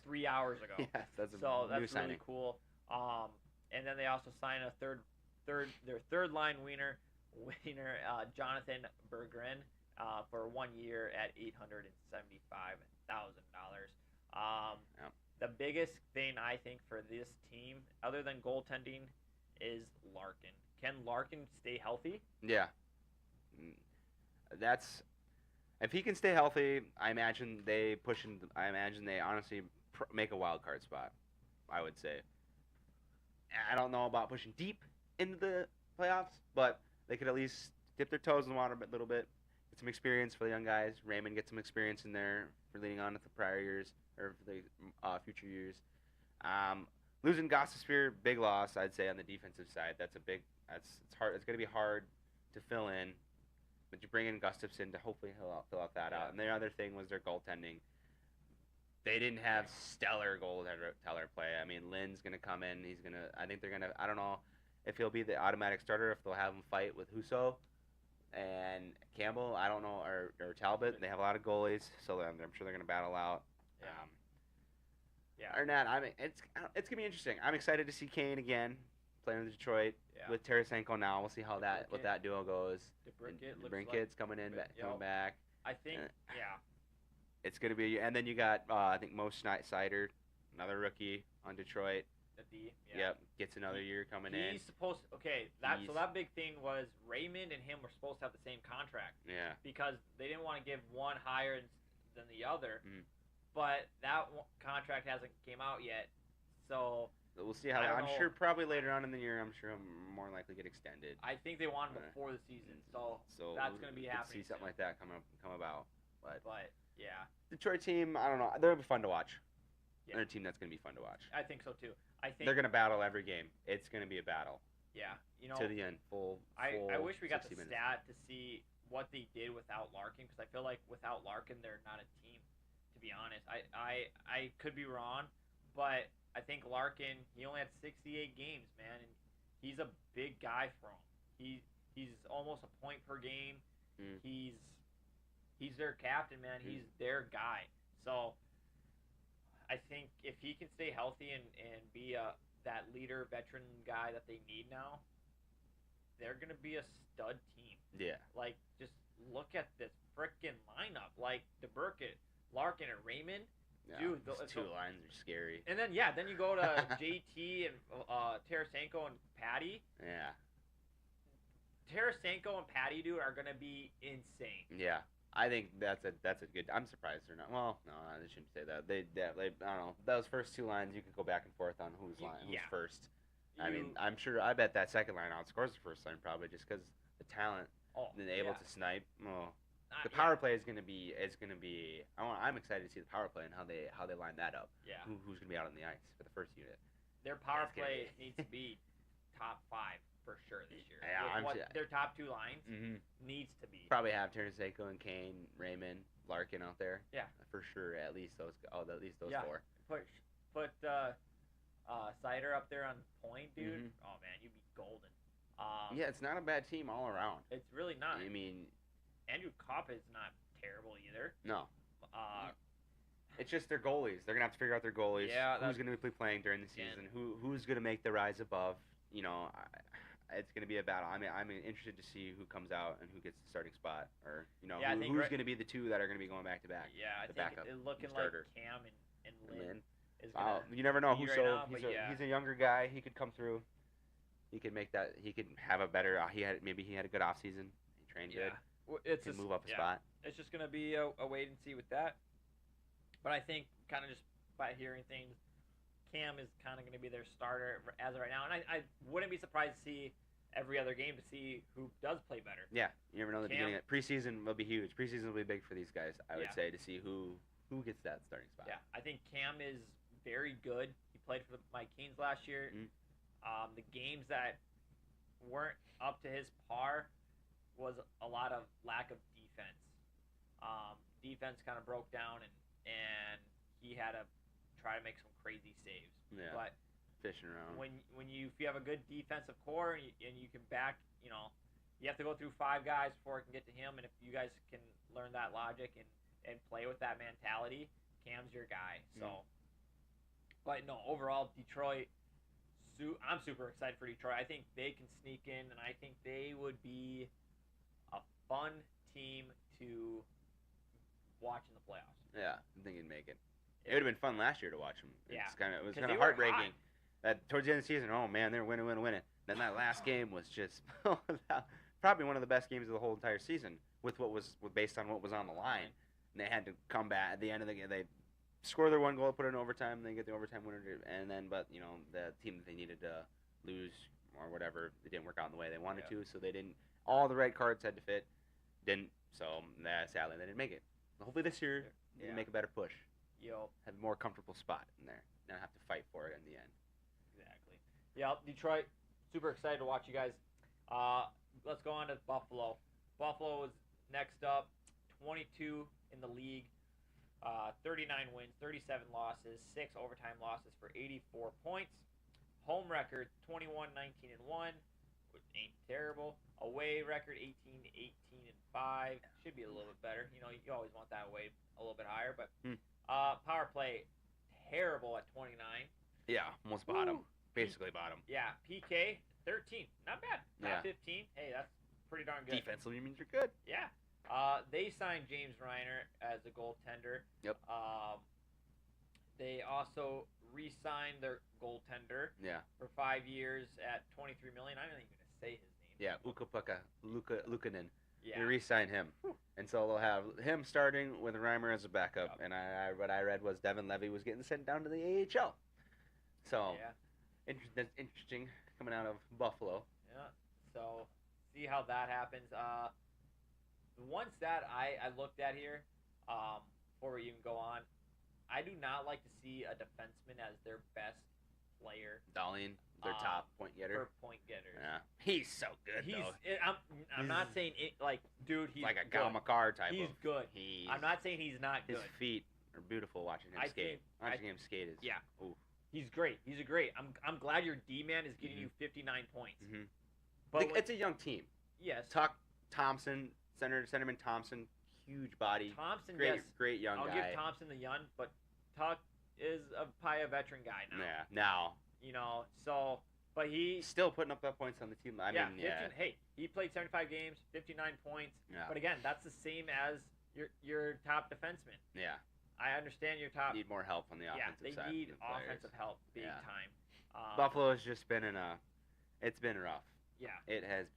3 hours ago. Yes, that's really signing. Cool. And then they also signed their third line wiener, Jonathan Berggren, for 1 year at $875,000. The biggest thing I think for this team, other than goaltending, is Larkin. Can Larkin stay healthy? Yeah, if he can stay healthy, I imagine they honestly make a wild card spot. I would say. I don't know about pushing deep into the playoffs, but they could at least dip their toes in the water a little bit, get some experience for the young guys. Raymond gets some experience in there for leading on to the prior years or for the future years. Losing Gostisbehere, big loss, I'd say, on the defensive side. It's hard. It's going to be hard to fill in, but you bring in Gustafsson to hopefully fill out that out. And the other thing was their goaltending. They didn't have stellar goaltender play. I mean, Lynn's going to come in. I think they're going to, I don't know if he'll be the automatic starter, if they'll have him fight with Husso and Campbell. I don't know, or Talbot. They have a lot of goalies, so I'm sure they're going to battle out. Or not, it's going to be interesting. I'm excited to see Kane again playing with Detroit with Tarasenko now. We'll see how that duo goes. DeBrinket's coming back. I think, It's going to be, and then you got, I think, Mo Seider, another rookie on Detroit. Yep, gets another year coming in. He's supposed to, so that big thing was Raymond and him were supposed to have the same contract. Yeah. Because they didn't want to give one higher than the other. Mm. But that contract hasn't came out yet. So we'll see how. I'm sure probably later on in the year, I'm sure he'll more likely get extended. I think they want him before the season. So that's going to be happening. See something like that come about. But yeah. Detroit team, I don't know. They'll be fun to watch. Yeah. They're a team that's going to be fun to watch. I think so too. I think they're going to battle every game. It's going to be a battle. Yeah, to the end, full. I wish we got the minutes. stat to see what they did without Larkin, because I feel like without Larkin, they're not a team. To be honest, I could be wrong, but I think Larkin, he only had 68 games, man, and he's a big guy for him. He's almost a point per game. Mm. He's their captain, man. Mm. He's their guy. So I think if he can stay healthy and be that leader, veteran guy that they need now, they're going to be a stud team. Yeah. Like, just look at this freaking lineup. Like, DeBerkett, Larkin, and Raymond. Yeah, dude, those two lines are scary. And then you go to JT and Tarasenko and Patty. Yeah. Tarasenko and Patty, dude, are going to be insane. Yeah. I think that's a good. I'm surprised they're not. Well, no, I shouldn't say that. They I don't know. Those first two lines, you could go back and forth on who's first. I mean, I'm sure. I bet that second line outscores the first line probably just because the talent and able to snipe. Oh, the power play is gonna be. I'm excited to see the power play and how they line that up. Yeah. Who's gonna be out on the ice for the first unit? Their power play needs to be top 5. For sure this year. Yeah, their top 2 lines needs to be. Probably have Tarasenko and Kane, Raymond, Larkin out there. Yeah, for sure. At least those 4. Put Seider up there on point, dude. Mm-hmm. Oh man, you'd be golden. Yeah, it's not a bad team all around. It's really not. I mean, Andrew Kopp is not terrible either. No. It's just their goalies. They're gonna have to figure out their goalies. Yeah, who's gonna be playing during the season? Who's gonna make the rise above? You know. It's going to be a battle. I mean, I'm interested to see who comes out and who gets the starting spot, or who's going to be the two that are going to be going back to back. Yeah, I think it's looking like Cam and Lynn. is gonna you never know be who's right so. now, He's a younger guy. He could come through. He could make that. He could have a better. He had a good off season. He trained good. Well, He could move up a spot. It's just gonna be a wait and see with that. But I think kind of just by hearing things, Cam is kind of going to be their starter as of right now, and I wouldn't be surprised to see every other game to see who does play better. Yeah, you never know the beginning. Preseason will be huge. Preseason will be big for these guys. I would say to see who gets that starting spot. Yeah, I think Cam is very good. He played for my Kings last year. Mm-hmm. The games that weren't up to his par was a lot of lack of defense. Defense kind of broke down, and he had to try to make some crazy saves. Yeah. But fishing around. If you have a good defensive core and you can back, you have to go through 5 guys before it can get to him. And if you guys can learn that logic and play with that mentality, Cam's your guy. So, but no, overall, Detroit. I'm super excited for Detroit. I think they can sneak in, and I think they would be a fun team to watch in the playoffs. Yeah, I think he'd make it. It would have been fun last year to watch him. It was kind of heartbreaking. That towards the end of the season, oh man, they were winning. Then that last game was just probably one of the best games of the whole entire season, with based on what was on the line. And they had to come back at the end of the game. They score their 1 goal, put it in overtime, and they get the overtime winner. And then, but the team that they needed to lose or whatever, it didn't work out in the way they wanted to. So they didn't. All the right cards had to fit. Didn't. So sadly, they didn't make it. Hopefully this year they can make a better push. Have a more comfortable spot in there. Not have to fight for it in the end. Exactly. Yeah, Detroit. Super excited to watch you guys. Let's go on to Buffalo. Buffalo is next up. 22 in the league. 39 wins, 37 losses, 6 overtime losses for 84 points. Home record 21, 19 and 1, which ain't terrible. Away record 18, 18 and 5. Should be a little bit better. You always want that away a little bit higher, but power play terrible at 29. Yeah, almost bottom. Basically bottom. Yeah, PK 13. Not bad. Not 15. Hey, that's pretty darn good. Defensively means you're good. Yeah. They signed James Reiner as a goaltender. Yep. They also re-signed their goaltender. Yeah. For 5 years at $23 million. I'm not even gonna say his name. Yeah, Luukkonen. Yeah. They re-signed him, and so they'll have him starting with Reimer as a backup. Yep. And what I read was Devin Levy was getting sent down to the AHL. So, that's interesting coming out of Buffalo. Yeah. So, see how that happens. The one stat I looked at here, before we even go on, I do not like to see a defenseman as their best player. Dahlin, their top point getter. For point getter. Yeah. He's so good, though. I'm not saying it, dude, he's like a Gal Makar type. He's good. I'm not saying he's not good. His feet are beautiful watching him skate. Watching him skate is. Yeah. Ooh. He's great. He's a great. I'm glad your D-man is getting you 59 points. Mm-hmm. But it's a young team. Yes. Tuck, Thompson, centerman Thompson, huge body. Thompson, great young guy. I'll give Thompson the young, but Tuck is probably a veteran guy now. Yeah, now. But he's still putting up that points on the team. I mean, Hey, he played 75 games, 59 points. Yeah. But again, that's the same as your top defenseman. Yeah. I understand your top. Need more help on the offensive side. Yeah, they need offensive help big time. Buffalo has just been it's been rough. Yeah. It's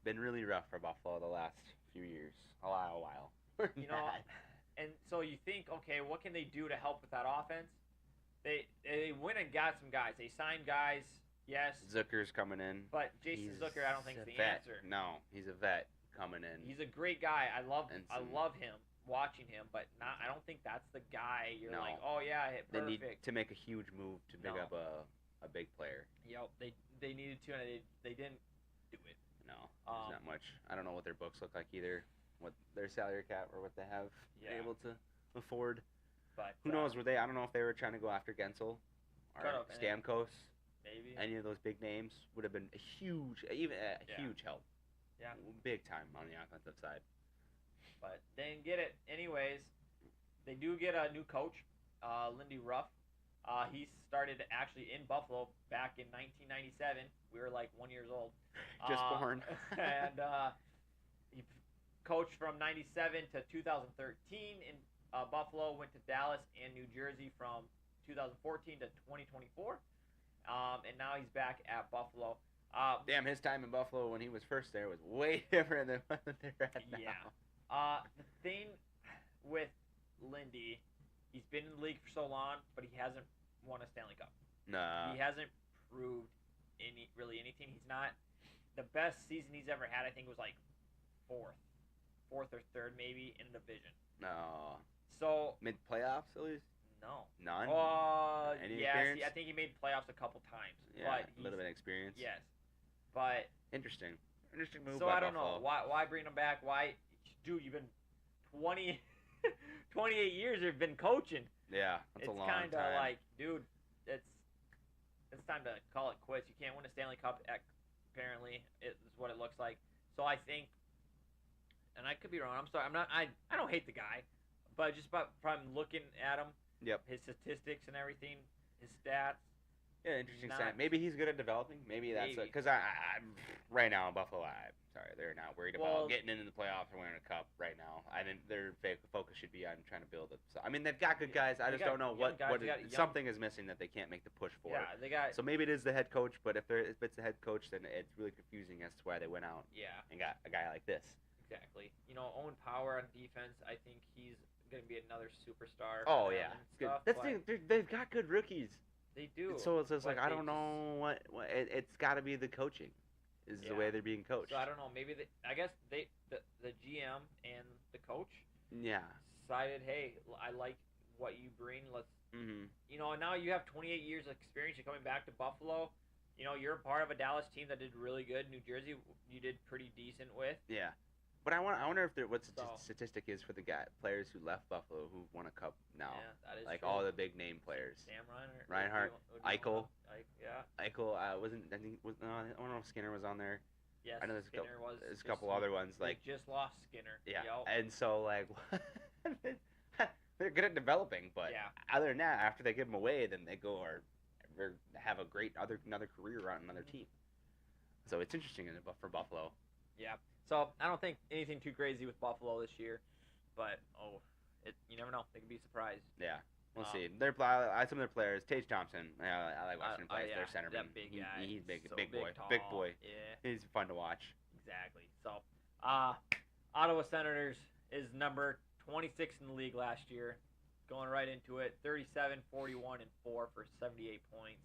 been really rough for Buffalo the last few years. A while. And so you think, okay, what can they do to help with that offense? They went and got some guys. They signed guys, yes. Zucker's coming in. But Jason Zucker, I don't think is the answer. No, he's a vet coming in. He's a great guy. I love him, watching him, but I don't think that's the guy you're like, oh yeah, hit perfect. They need to make a huge move to pick up a big player. Yep, they needed to, and they didn't do it. No, there's not much. I don't know what their books look like either, what their salary cap or what they have able to afford. But who knows? I don't know if they were trying to go after Gensel or Stamkos. Maybe any of those big names would have been a huge help. Yeah, big time on the offensive side. But they didn't get it. Anyways, they do get a new coach, Lindy Ruff. He started actually in Buffalo back in 1997. We were like 1 year old. Just born. And he coached from 97 to 2013 in Buffalo, went to Dallas and New Jersey from 2014 to 2024. And now he's back at Buffalo. Damn, his time in Buffalo when he was first there was way different than what they're at now. Yeah. The thing with Lindy, he's been in the league for so long, but he hasn't won a Stanley Cup. No. He hasn't proved anything. He's not the best season he's ever had. I think was like fourth or third maybe in the division. No. So mid playoffs at least. No. None. Any yes. I think he made playoffs a couple times. Yeah, but a little bit of experience. Yes, but interesting move. So by I don't Buffalo. know why bring him back. Why, dude? You've been 28 years. You've been coaching. Yeah, that's a long time. It's kind of like, dude, it's time to call it quits. You can't win a Stanley Cup. Apparently, is what it looks like. So I think, and I could be wrong. I'm sorry. I'm not. I don't hate the guy, but just from looking at him. Yep. His statistics and everything, his stats. Yeah, interesting stat. Maybe he's good at developing. Maybe that's because I'm right now in Buffalo. I'm sorry, they're not worried about getting into the playoffs or winning a cup right now. I think their focus should be on trying to build it. So, I mean, they've got good guys. I just don't know what something is missing that they can't make the push for. Yeah, they got. So maybe it is the head coach, but if it's the head coach, then it's really confusing as to why they went out. Yeah. And got a guy like this. Exactly. Owen Power on defense. I think he's going to be another superstar. Oh yeah, that's they've got good rookies. They do. So it's just like I don't know what it's got to be the coaching, is the way they're being coached. So I don't know. Maybe I guess the GM and the coach. Yeah. Decided, hey, I like what you bring. Let's. And now you have 28 years of experience. You're coming back to Buffalo. You're a part of a Dallas team that did really good. New Jersey, you did pretty decent with. Yeah. But I wonder if what statistic is for the players who left Buffalo who've won a cup now. Yeah, that is like true. all the big name players. Sam Reinhart, Eichel. Yeah. Eichel wasn't. I think I don't know if Skinner was on there. Yes, I know there's Skinner a couple other ones like. They just lost Skinner. Yeah. Yep. And so like, they're good at developing, but other than that, after they give them away, then they go or have a great another career on another team. So it's interesting for Buffalo. Yeah. So I don't think anything too crazy with Buffalo this year, but you never know. They could be surprised. Yeah, we'll see. Some of their players, Tage Thompson. I like watching him play. Their centerman. That big guy. He's big, so big boy. Tall. Big boy. Yeah. He's fun to watch. Exactly. So, Ottawa Senators is number 26 in the league last year, going right into it. 37, 41, and 4 for 78 points.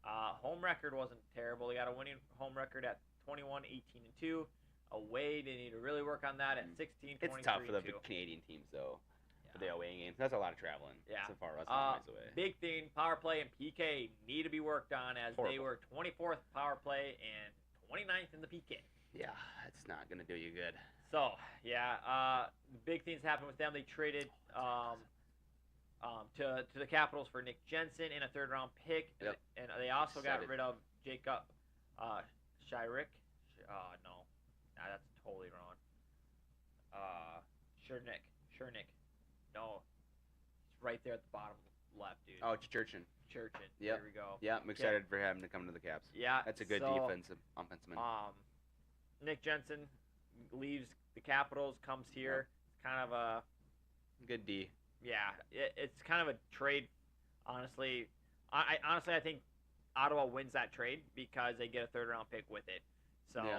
Home record wasn't terrible. They got a winning home record at 21, 18, and 2. Away, they need to really work on that at 16, 23, It's tough for the 2. Canadian teams, though, for the away games. That's a lot of traveling. Yeah. So far, that's a ways away. Big thing, power play and PK need to be worked on as they were 24th power play and 29th in the PK. Yeah, it's not going to do you good. So, the big things happened with them. They traded to the Capitals for Nick Jensen and a third-round pick. Yep. And they also got rid of Jacob Shirik. No. Nah, that's totally wrong. Chernik. No. It's right there at the bottom left, dude. Oh, it's Churchin. Yep. There we go. Yeah, I'm excited for him to come to the Caps. Yeah. That's a good offensive man. Nick Jensen leaves the Capitals, comes here. It's kind of a good D. Yeah, it's kind of a trade. Honestly, I think Ottawa wins that trade because they get a third-round pick with it. So. Yeah.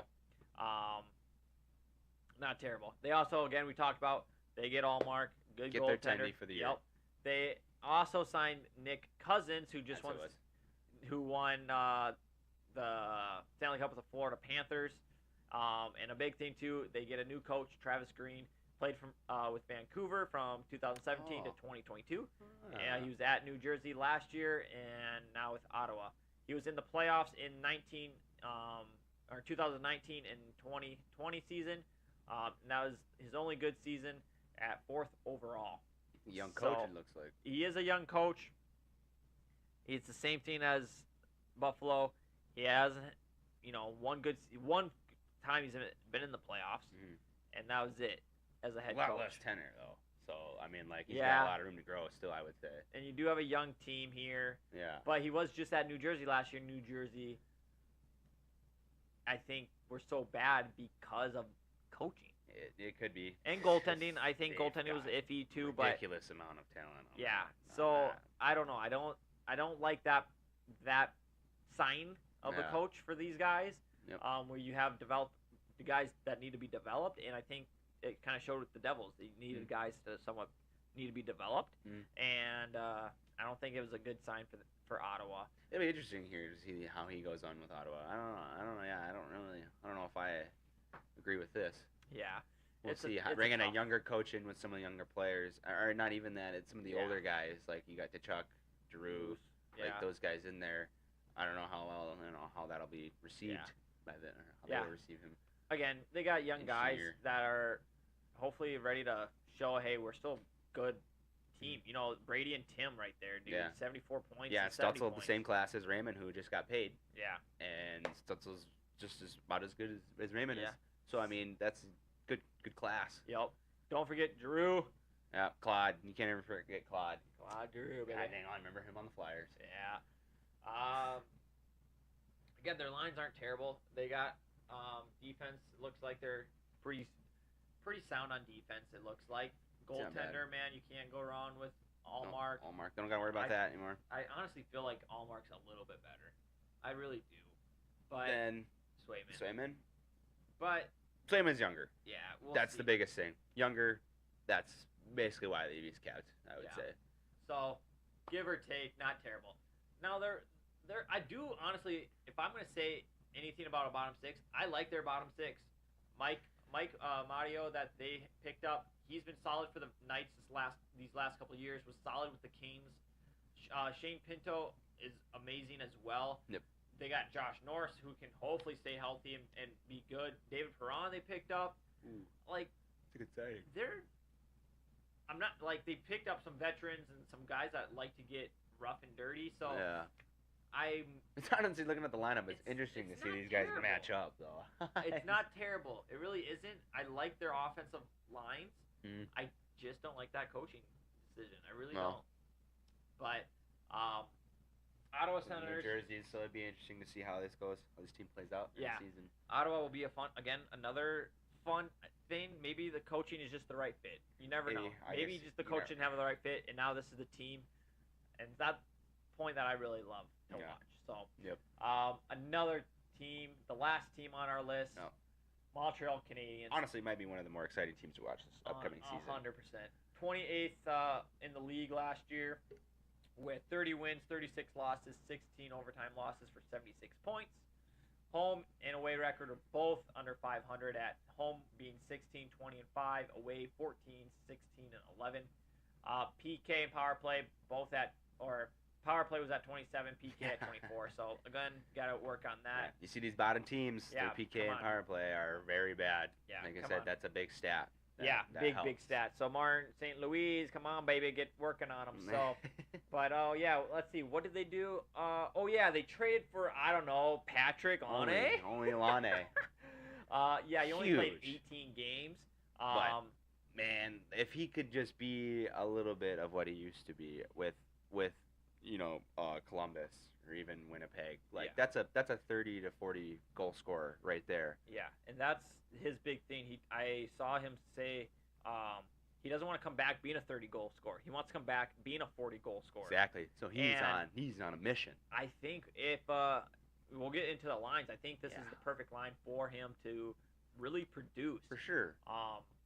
Not terrible. They also, again, we talked about, they get Allmark, good goaltender. Get their Tendy for the year. Yep. They also signed Nick Cousins, who won the Stanley Cup with the Florida Panthers. And a big thing too, they get a new coach, Travis Green, played with Vancouver from 2017 to 2022. And he was at New Jersey last year, and now with Ottawa. He was in the playoffs in 2019 and 2020 season. And that was his only good season at 4th overall. Young coach, it looks like. He is a young coach. He's the same thing as Buffalo. He has, one time he's been in the playoffs, and that was it as a head coach. A lot less tenure, though. So, he's got a lot of room to grow still, I would say. And you do have a young team here. Yeah. But he was just at New Jersey last year. New Jersey, I think, were so bad because of coaching. It could be. And goaltending, I think goaltending was iffy too, but ridiculous amount of talent. So I don't know. I don't like that sign of a coach for these guys. Yep. Where you have developed the guys that need to be developed, and I think it kind of showed with the Devils. They needed guys to somewhat need to be developed, and I don't think it was a good sign for Ottawa. It'll be interesting here to see how he goes on with Ottawa. I don't know. Yeah, I don't know if I agree with this. Yeah. We'll see. Bringing a younger coach in with some of the younger players, or not even that. It's some of the older guys, like you got Tkachuk, Giroux, like those guys in there. I don't know how that'll be received by them, or how they'll receive him. Again, they got young guys that are hopefully ready to show, hey, we're still a good team. You know, Brady and Tim right there, dude. 74 points. Yeah, Stutzel the same class as Raymond, who just got paid. Yeah. And Stutzel's just about as good as Raymond is. So I mean, that's good class. Yep. Don't forget Giroux. Yeah, Claude. You can't ever forget Claude. Claude Giroux, baby. God dang, I remember him on the Flyers. Yeah. Again, their lines aren't terrible. They got defense. Looks like they're pretty sound on defense. It looks like goaltender, man. You can't go wrong with Allmark. Allmark. Don't gotta worry about that anymore. I honestly feel like Allmark's a little bit better. I really do. But then Swayman. But Swayman's younger. Yeah, that's the biggest thing. Younger. That's basically why he's kept, I would say. So, give or take, not terrible. Now I do honestly, if I'm gonna say anything about a bottom six, I like their bottom six. Mike Mario that they picked up, he's been solid for the Knights these last couple of years. Was solid with the Kings. Shane Pinto is amazing as well. Yep. They got Josh Norris, who can hopefully stay healthy and be good. David Perron they picked up. Ooh, like, it's a good signing. I'm not like they picked up some veterans and some guys that like to get rough and dirty. So it's honestly looking at the lineup. It's interesting to see these guys match up, though. It's not terrible. It really isn't. I like their offensive lines. I just don't like that coaching decision. I really don't. But Ottawa Senators. New Jersey, so it'd be interesting to see how this goes, how this team plays out in the season. Ottawa will be another fun thing. Maybe the coaching is just the right fit. You never know. Maybe just the coach didn't have the right fit, and now this is the team. And that's point that I really love to watch. So, another team, the last team on our list, Montreal Canadiens. Honestly, might be one of the more exciting teams to watch this upcoming season. 100%. 28th in the league last year with 30 wins, 36 losses, 16 overtime losses for 76 points. Home and away record are both under 500 at home being 16, 20, and 5, away 14, 16, and 11. PK and power play both power play was at 27, PK at 24. So, again, got to work on that. You see these bottom teams, their PK and power play are very bad. Yeah, like I said, that's a big stat. Big stat. So, Martin, St. Louis, come on, baby, get working on them. So, but, let's see. What did they do? They traded for, I don't know, Patrick Laine. Only Laine. He only played 18 games. But, man, if he could just be a little bit of what he used to be with Columbus or even Winnipeg, that's a 30 to 40 goal scorer right there. Yeah, and that's his big thing. I saw him say he doesn't want to come back being a 30 goal scorer. He wants to come back being a 40 goal scorer. Exactly. So he's on a mission. I think if we'll get into the lines, I think this is the perfect line for him to really produce. For sure.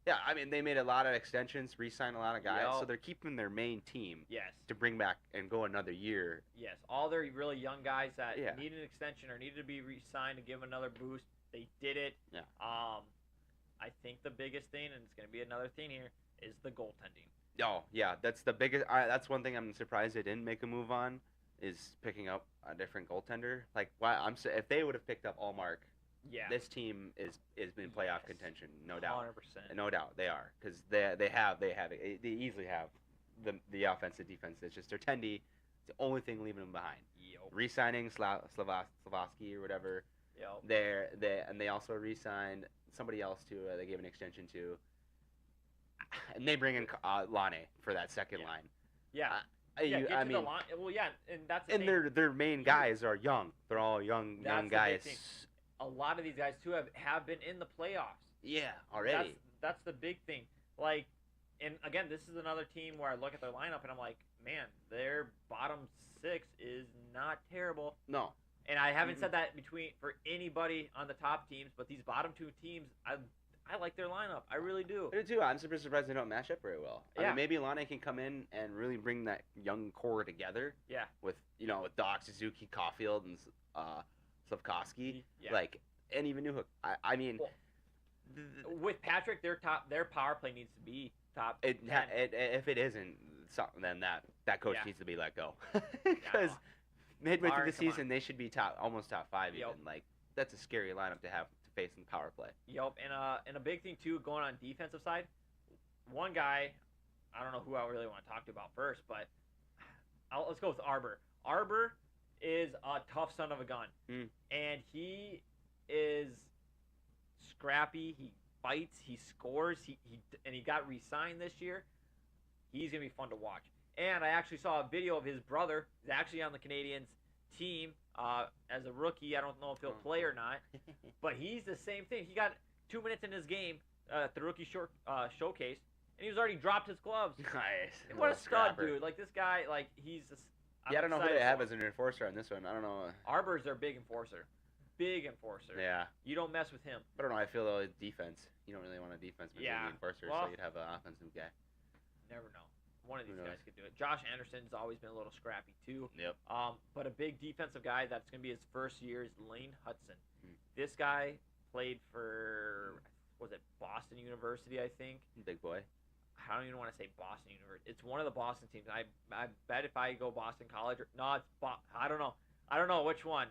Yeah, I mean, they made a lot of extensions, re-signed a lot of guys, so they're keeping their main team to bring back and go another year. Yes, all their really young guys that need an extension or needed to be re-signed to give another boost, they did it. Yeah. I think the biggest thing, and it's going to be another thing here, is the goaltending. Oh, yeah, that's the biggest. That's one thing I'm surprised they didn't make a move on, is picking up a different goaltender. Like, if they would have picked up Allmark, this team is in playoff contention, no doubt. 100%. No doubt they are, because they easily have the offensive defense. It's just their tendy. It's the only thing leaving them behind. Re-signing Slavaski or whatever. And they also re-signed somebody else too. They gave an extension to, and they bring in Laine for that second line. Their main guys are young. They're all young guys. A lot of these guys too have been in the playoffs. Yeah, already. that's the big thing. Like, and again, this is another team where I look at their lineup and I'm like, man, their bottom 6 is not terrible. No. And I haven't said that for anybody on the top teams, but these bottom 2 teams, I like their lineup. I really do. I do too. I'm super surprised they don't match up very well. I mean, maybe Lane can come in and really bring that young core together. Yeah. With with Doc, Suzuki, Caulfield, and Slavkovsky. Yeah. Like, and even Newhook. I mean, with Patrick, their power play needs to be top. If it isn't, then that coach needs to be let go. Because midway through the season, they should be almost top 5 even. Like, that's a scary lineup to have to face in the power play. Yep, and a big thing too, going on defensive side, one guy, I don't know who I really want to talk to about first, but let's go with Arbor. Arbor is a tough son of a gun, and he is scrappy. He fights. He scores. He got re-signed this year. He's gonna be fun to watch. And I actually saw a video of his brother. He's actually on the Canadiens team as a rookie. I don't know if he'll play or not, but he's the same thing. He got 2 minutes in his game at the rookie showcase, and he's already dropped his gloves. Nice. What a stud, dude! Like this guy, like he's. I don't know who they have as an enforcer on this one. I don't know. Arbor's their big enforcer. Big enforcer. Yeah. You don't mess with him. I don't know. I feel though defense. You don't really want a defense between the enforcer, so you'd have an offensive guy. Never know. One of these guys could do it. Josh Anderson's always been a little scrappy too. Yep. But a big defensive guy that's going to be his first year is Lane Hudson. This guy played for, was it Boston University, I think? Big boy. I don't even want to say Boston University. It's one of the Boston teams. I bet if I go Boston College or no, it's I don't know. I don't know which one,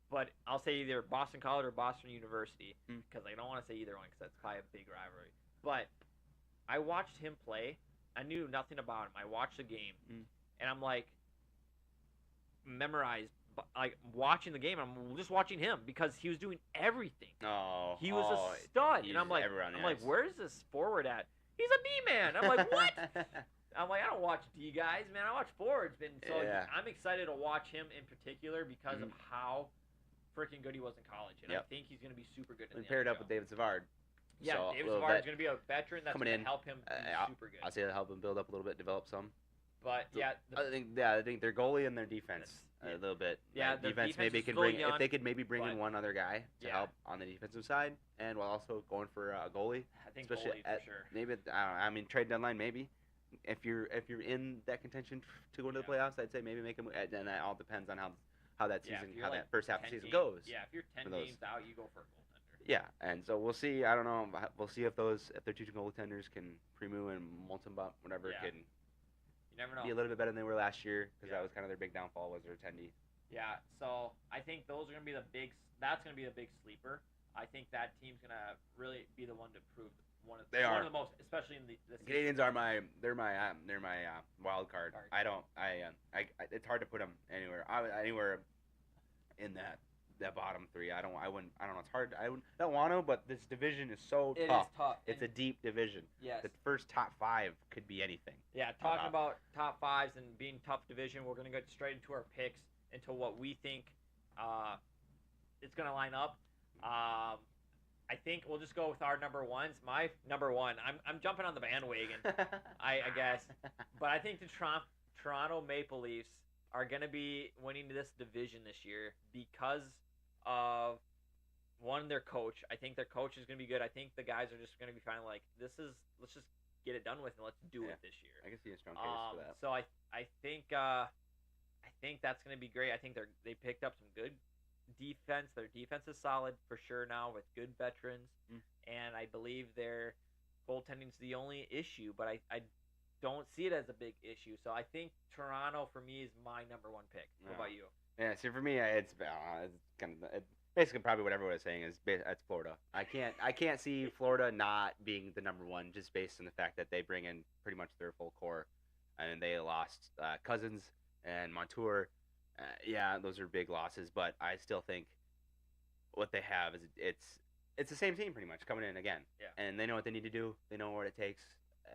but I'll say either Boston College or Boston University because I don't want to say either one because that's probably a big rivalry. But I watched him play. I knew nothing about him. I watched the game, and I'm like memorized. Like watching the game, I'm just watching him because he was doing everything. He was a stud, and I'm like, where's this forward at? He's a D-man. I'm like, what? I'm like, I don't watch D guys, man. I watch forwards. So I'm excited to watch him in particular because of how freaking good he was in college, and I think he's going to be super good in the paired NHL. up with David Savard. Yeah, so David Savard is going to be a veteran that's going to help him be super good. I'll say that'll help him build up a little bit, develop some. But I think their goalie and their defense a little bit. Yeah, the defense maybe can bring if they could maybe bring in one other guy to help on the defensive side, and while also going for a goalie. I think goalie for sure. Maybe I mean trade deadline maybe. If you're in that contention to go into the playoffs, I'd say maybe make a move. And that all depends on how that season, that first half of the season goes. Yeah, if you're 10 games out, you go for a goaltender. Yeah, and so we'll see. I don't know. We'll see if their two goaltenders can Primu and Moltenbach, whatever, can you never know. Be a little bit better than they were last year because that was kind of their big downfall was their attendee. Yeah, so I think those are gonna be that's gonna be the big sleeper. I think that team's gonna really be the one to prove one of the most, especially in the Canadians are my wild card. It's hard to put them anywhere in that bottom 3. I don't know. It's hard. I don't want to, but this division is so tough. It is tough. It's a deep division. Yes. The first top 5 could be anything. Yeah, talking about top 5s and being tough division, we're gonna get straight into our picks into what we think it's gonna line up. I think we'll just go with our number ones. My number one, I'm jumping on the bandwagon, I guess, but I think the Toronto Maple Leafs are gonna be winning this division this year because of their coach. I think their coach is gonna be good. I think the guys are just gonna be fine. Like let's just get it done with and let's do it this year. I can see a strong case for that. So I think that's gonna be great. I think they picked up some good defense. Their defense is solid for sure now with good veterans, and I believe their goaltending is the only issue. But I don't see it as a big issue. So I think Toronto for me is my number 1 pick. What about you? Yeah, see for me it's kind of basically probably what everyone is saying is that's Florida. I can't see Florida not being the number 1 just based on the fact that they bring in pretty much their full core, and they lost Cousins and Montour. Those are big losses, but I still think what they have is it's the same team pretty much coming in again. Yeah. And they know what they need to do. They know what it takes,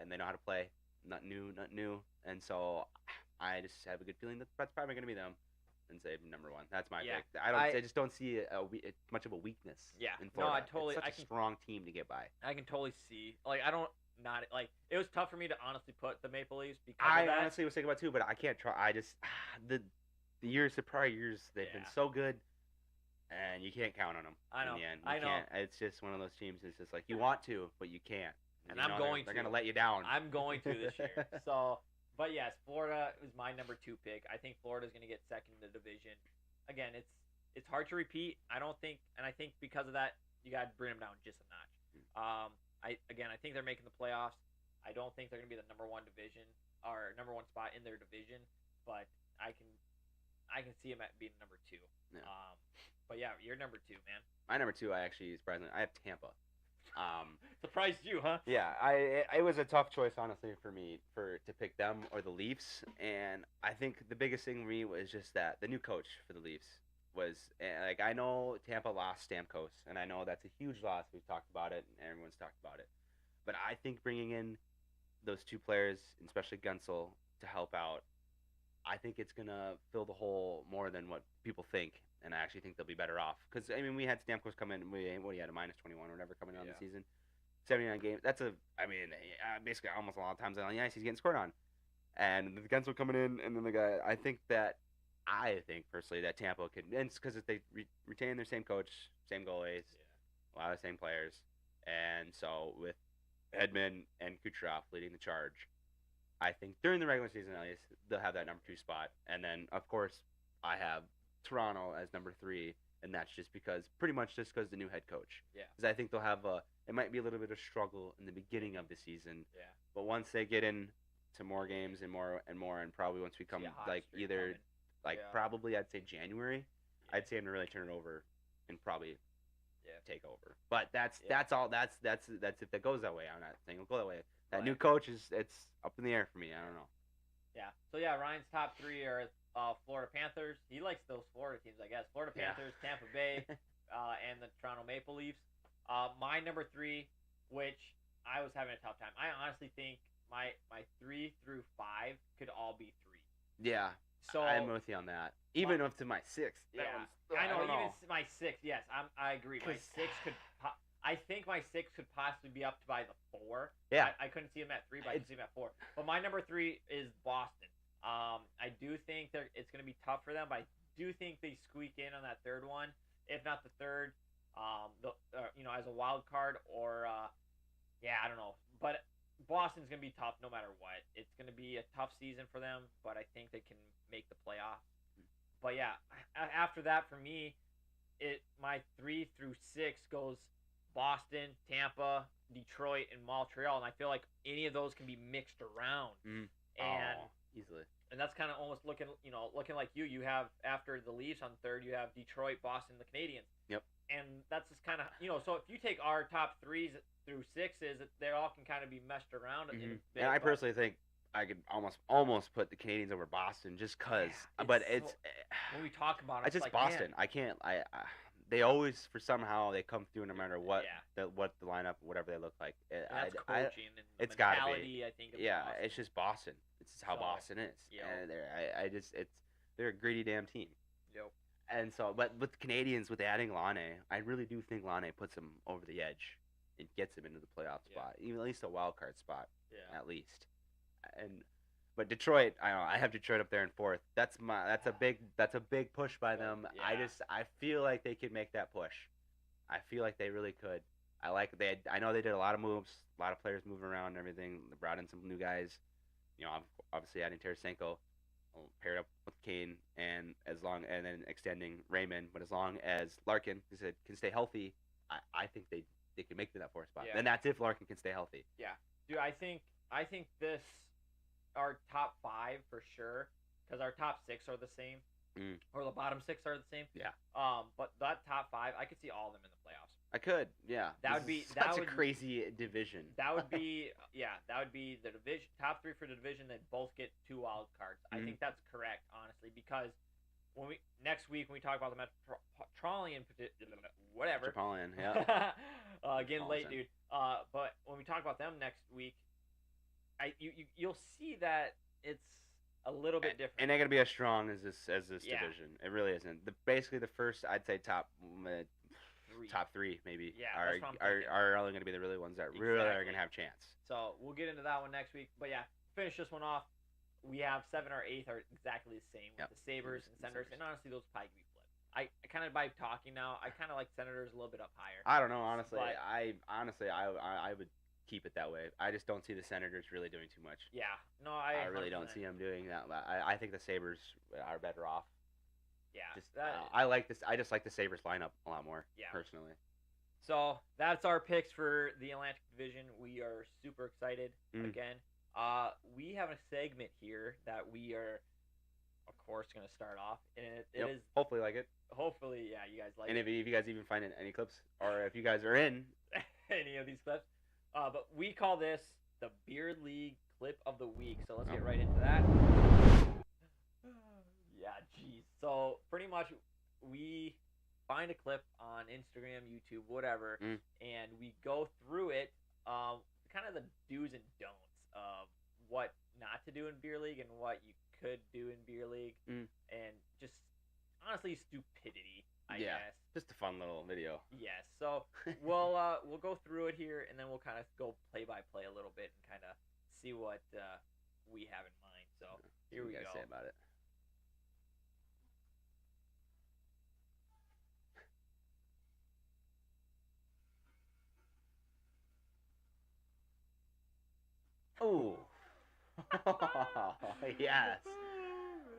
and they know how to play. Not new. And so I just have a good feeling that's probably going to be them. and say number 1. That's my Yeah. pick. I just don't see much of a weakness. Yeah. In Florida. No, It's such a strong team to get by. I can totally see. Like I don't not like it was tough for me to honestly put the Maple Leafs because I of that. honestly was thinking about too, but I can't try. I just the prior years they've been so good, and you can't count on them. I know. In the end. I know. It's just one of those teams. It's just like you want to, but you can't. And I'm going to. They're gonna let you down. I'm going to this year. So, but yes, Florida is my number 2 pick. I think Florida's gonna get second in the division. Again, it's hard to repeat. I think because of that, you got to bring them down just a notch. I think they're making the playoffs. I don't think they're gonna be the number 1 division or number 1 spot in their division, but I can see them at being number 2. Yeah. But yeah, you're number 2, man. My number 2, I actually surprisingly, I have Tampa. Surprised you, huh? Yeah, it was a tough choice honestly for me to pick them or the Leafs, and I think the biggest thing for me was just that the new coach for the Leafs was like I know Tampa lost Stamkos, and I know that's a huge loss. We've talked about it, and everyone's talked about it, but I think bringing in those 2 players, especially Gunsel, to help out, I think it's gonna fill the hole more than what people think. And I actually think they'll be better off. Because, I mean, we had Stamkos come in, what he had, a -21 or whatever coming out of the season. 79 games. That's basically almost a lot of times on the ice he's getting scored on. And the Gunsel coming in, and then the guy, I think personally that Tampa could, and it's because they retain their same coach, same goalies, a lot of the same players. And so with Edmund and Kucherov leading the charge, I think during the regular season at least, they'll have that number 2 spot. And then, of course, I have Toronto as number 3, and that's just because the new head coach. Yeah. Because I think they'll have it might be a little bit of struggle in the beginning of the season. Yeah. But once they get into more games and more, and probably once we come probably I'd say January, I'd say I'm gonna really turn it over and probably take over. But that's all. That's if that goes that way. I'm not saying it'll go that way. That new coach it's up in the air for me. I don't know. Yeah. So yeah, Ryan's top 3 are Florida Panthers. He likes those Florida teams, I guess. Florida Panthers, Tampa Bay, and the Toronto Maple Leafs. My number 3, which I was having a tough time. I honestly think my 3 through 5 could all be 3. Yeah. So I'm with you on that. Even up to my 6th. Yeah. I know. Even my 6th. Yes, I agree. My 6 could. I think my 6 could possibly be up to by the 4. Yeah. I couldn't see him at 3, but I could see him at 4. But my number 3 is Boston. I do think it's going to be tough for them, but I do think they squeak in on that 3rd one, if not the 3rd, as a wild card or, I don't know. But Boston's going to be tough no matter what. It's going to be a tough season for them, but I think they can make the playoffs. But yeah, after that for me, my 3 through 6 goes Boston, Tampa, Detroit, and Montreal, and I feel like any of those can be mixed around. And easily. And that's kind of almost looking like you. You have after the Leafs on 3rd, you have Detroit, Boston, the Canadiens. Yep. And that's just kind of so if you take our top 3s through 6s, they all can kind of be meshed around. And I personally think I could almost put the Canadiens over Boston just because. But it's when we talk about it, it's just like, Boston. Man. I can't. They always somehow they come through no matter what the lineup, whatever they look like. That's coaching and it's got to be. I think. Yeah, it's just Boston. It's just how Boston is. And they're a greedy damn team. Yep. And so, but with the Canadiens, with adding Laine, I really do think Laine puts them over the edge and gets them into the playoff spot, even at least a wild card spot, at least. But Detroit, I have Detroit up there in 4th. That's a big push by them. Yeah. I feel like they could make that push. I feel like they really could. I know they did a lot of moves, a lot of players moving around and everything. They brought in some new guys. Obviously adding Tarasenko, paired up with Kane, and then extending Raymond. But as long as Larkin can stay healthy, I think they can make it to that 4th spot. Yeah. And that's if Larkin can stay healthy. Yeah, dude, I think this our top 5 for sure, because our top 6 are the same, or the bottom 6 are the same. Yeah. But that top 5, I could see all of them in the playoffs. I could, yeah. That would be a crazy division. That would be the division top 3 for the division. That both get 2 wild cards. I think that's correct, honestly, because next week when we talk about the Metropolitan, whatever. Metropolitan, yeah. Getting late, dude. But when we talk about them next week, you'll see that it's a little bit different. And they're gonna be as strong as this Yeah. division. It really isn't. Basically, the first, I'd say top three maybe. Yeah, are that's what I'm thinking. are only gonna be the really ones that really are gonna have chance. So we'll get into that one next week. But yeah, finish this one off. We have 7 or 8 are exactly the same with the Sabres and Senators, and honestly, those probably could be flipped. I kind of by talking now, I kind of like Senators a little bit up higher. I don't know, honestly. But, I would keep it that way. I just don't see the Senators really doing too much. Yeah, no, I really don't see them doing that. I think the Sabres are better off. Yeah, I just like the Sabres lineup a lot more. Yeah. Personally. So that's our picks for the Atlantic Division. We are super excited again. We have a segment here that we are, of course, going to start off, and it is hopefully like it. Hopefully, yeah, you guys like it. And if you guys even find any clips, or if you guys are in any of these clips, but we call this the Beer League Clip of the Week. So let's get right into that. Yeah, geez. So pretty much we find a clip on Instagram, YouTube, whatever, and we go through it, kind of the do's and don'ts of what not to do in Beer League and what you could do in Beer League, and just honestly stupidity, I guess. Just a fun little video. Yes. So we'll go through it here, and then we'll kind of go play by play a little bit and kind of see what we have in mind. So here we go. Say about it. Oh. Yes.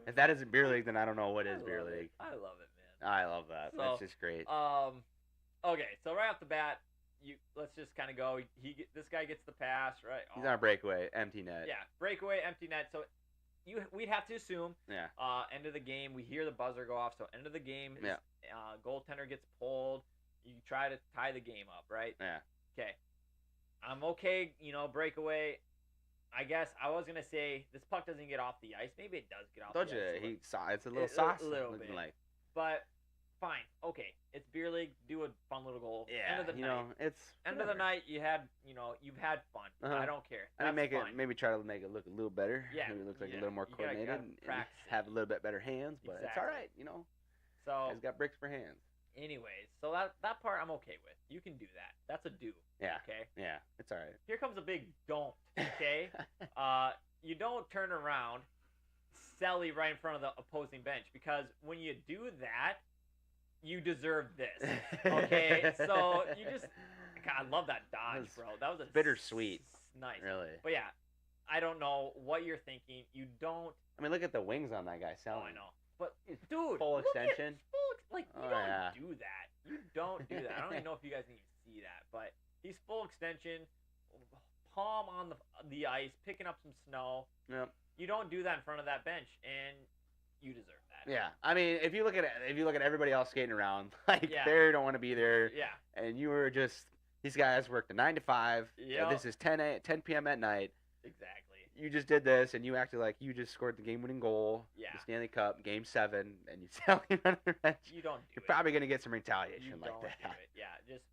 If that isn't Beer League, then I don't know what is Beer League. I love it, man. I love that. So, that's just great. Okay, so right off the bat, let's just kind of go. This guy gets the pass, right? He's on a breakaway, empty net. Yeah, breakaway, empty net. So we'd have to assume. Yeah. End of the game, we hear the buzzer go off. So end of the game, goaltender gets pulled. You try to tie the game up, right? Yeah. Okay. I'm okay. Breakaway. I guess I was gonna say this puck doesn't get off the ice. Maybe it does get off the ice. It's a little sauce. A little bit. Like. But fine, okay. It's Beer League. Do a fun little goal. Yeah. End of the night. It's end of the night. You've had fun. I don't care. That's fine. Maybe try to make it look a little better. Yeah. Maybe it looks like a little more coordinated. And have a little bit better hands, but it's all right. So he's got bricks for hands. Anyways, so that part I'm okay with. You can do that. That's a do. Yeah. Okay. Yeah, it's all right. Here comes a big don't. Okay. You don't turn around, Selly right in front of the opposing bench, because when you do that, you deserve this. Okay. So you just, God, I love that dodge, bro. That was a bittersweet. Nice. Really. But yeah, I don't know what you're thinking. You don't. I mean, look at the wings on that guy. Oh, I know. But dude, full extension. You don't do that. You don't do that. I don't even know if you guys need to see that, but he's full extension, palm on the ice, picking up some snow. Yep. You don't do that in front of that bench, and you deserve that. Yeah, I mean, if you look at everybody else skating around, like they don't want to be there. Yeah. And you were just these guys worked a 9 to 5. Yeah. This is 10 p.m. at night. Exactly. You just did this, and you acted like you just scored the game-winning goal. Yeah. The Stanley Cup, Game 7, and you tell him on the bench. You don't. You're probably gonna get some retaliation like that. Do it. Yeah. Just.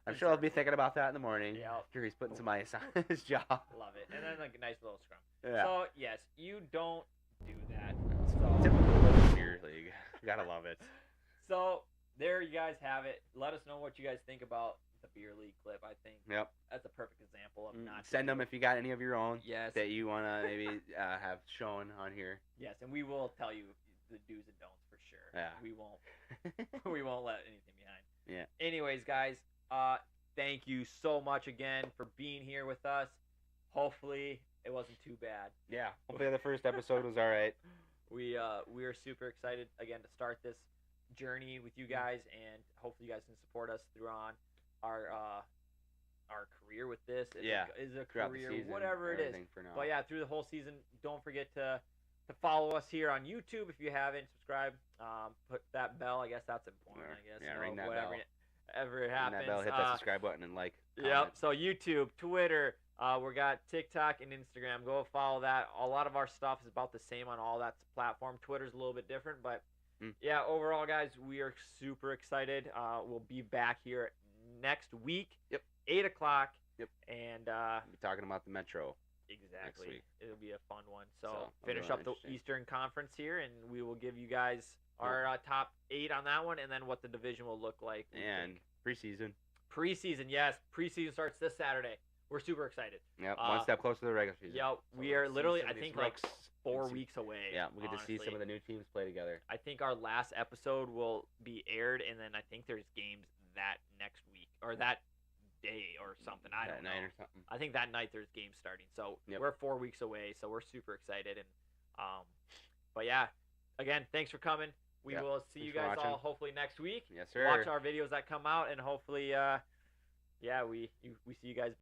I'm sure I'll be thinking about that in the morning. Yeah. After he's putting some ice on his jaw. Love it, and then like a nice little scrum. Yeah. So yes, you don't do that. Typical Beer League. You gotta love it. So there you guys have it. Let us know what you guys think about the Beer League clip. I think that's a perfect example of not. Send them if you got any of your own. Yes. That you wanna maybe have shown on here. Yes, and we will tell you the do's and don'ts for sure. Yeah. We won't let anything behind. Yeah. Anyways, guys, thank you so much again for being here with us. Hopefully it wasn't too bad. Yeah. Hopefully the first episode was all right. We are super excited again to start this journey with you guys, and hopefully you guys can support us through on our career with this. Is a career, season, whatever it is. But yeah, through the whole season, don't forget to follow us here on YouTube if you haven't. Subscribe. Put that bell. I guess that's important. I guess. Yeah, ring that whatever, bell. Ever it happens. Ring that bell, hit that subscribe button and like. Yep. So YouTube, Twitter. We got TikTok and Instagram. Go follow that. A lot of our stuff is about the same on all that platform. Twitter's a little bit different, but yeah, overall, guys, we are super excited. We'll be back here next week. Yep. 8 o'clock. Yep. And we'll be talking about the Metro. Exactly. next week. It'll be a fun one. So really finish up the Eastern Conference here, and we will give you guys our top 8 on that one, and then what the division will look like. And preseason. Preseason, yes. Preseason starts this Saturday. We're super excited. Yep, one step closer to the regular season. Yep, we are literally, I think, like 4 weeks away. Yeah, we get to see some of the new teams play together. I think our last episode will be aired, and then I think there's games that next week, or that day or something. I don't know. Night or something. I think that night there's games starting. So we're 4 weeks away, so we're super excited. And but yeah, again, thanks for coming. We will see you guys all hopefully next week. Yes, sir. Watch our videos that come out, and hopefully, we see you guys.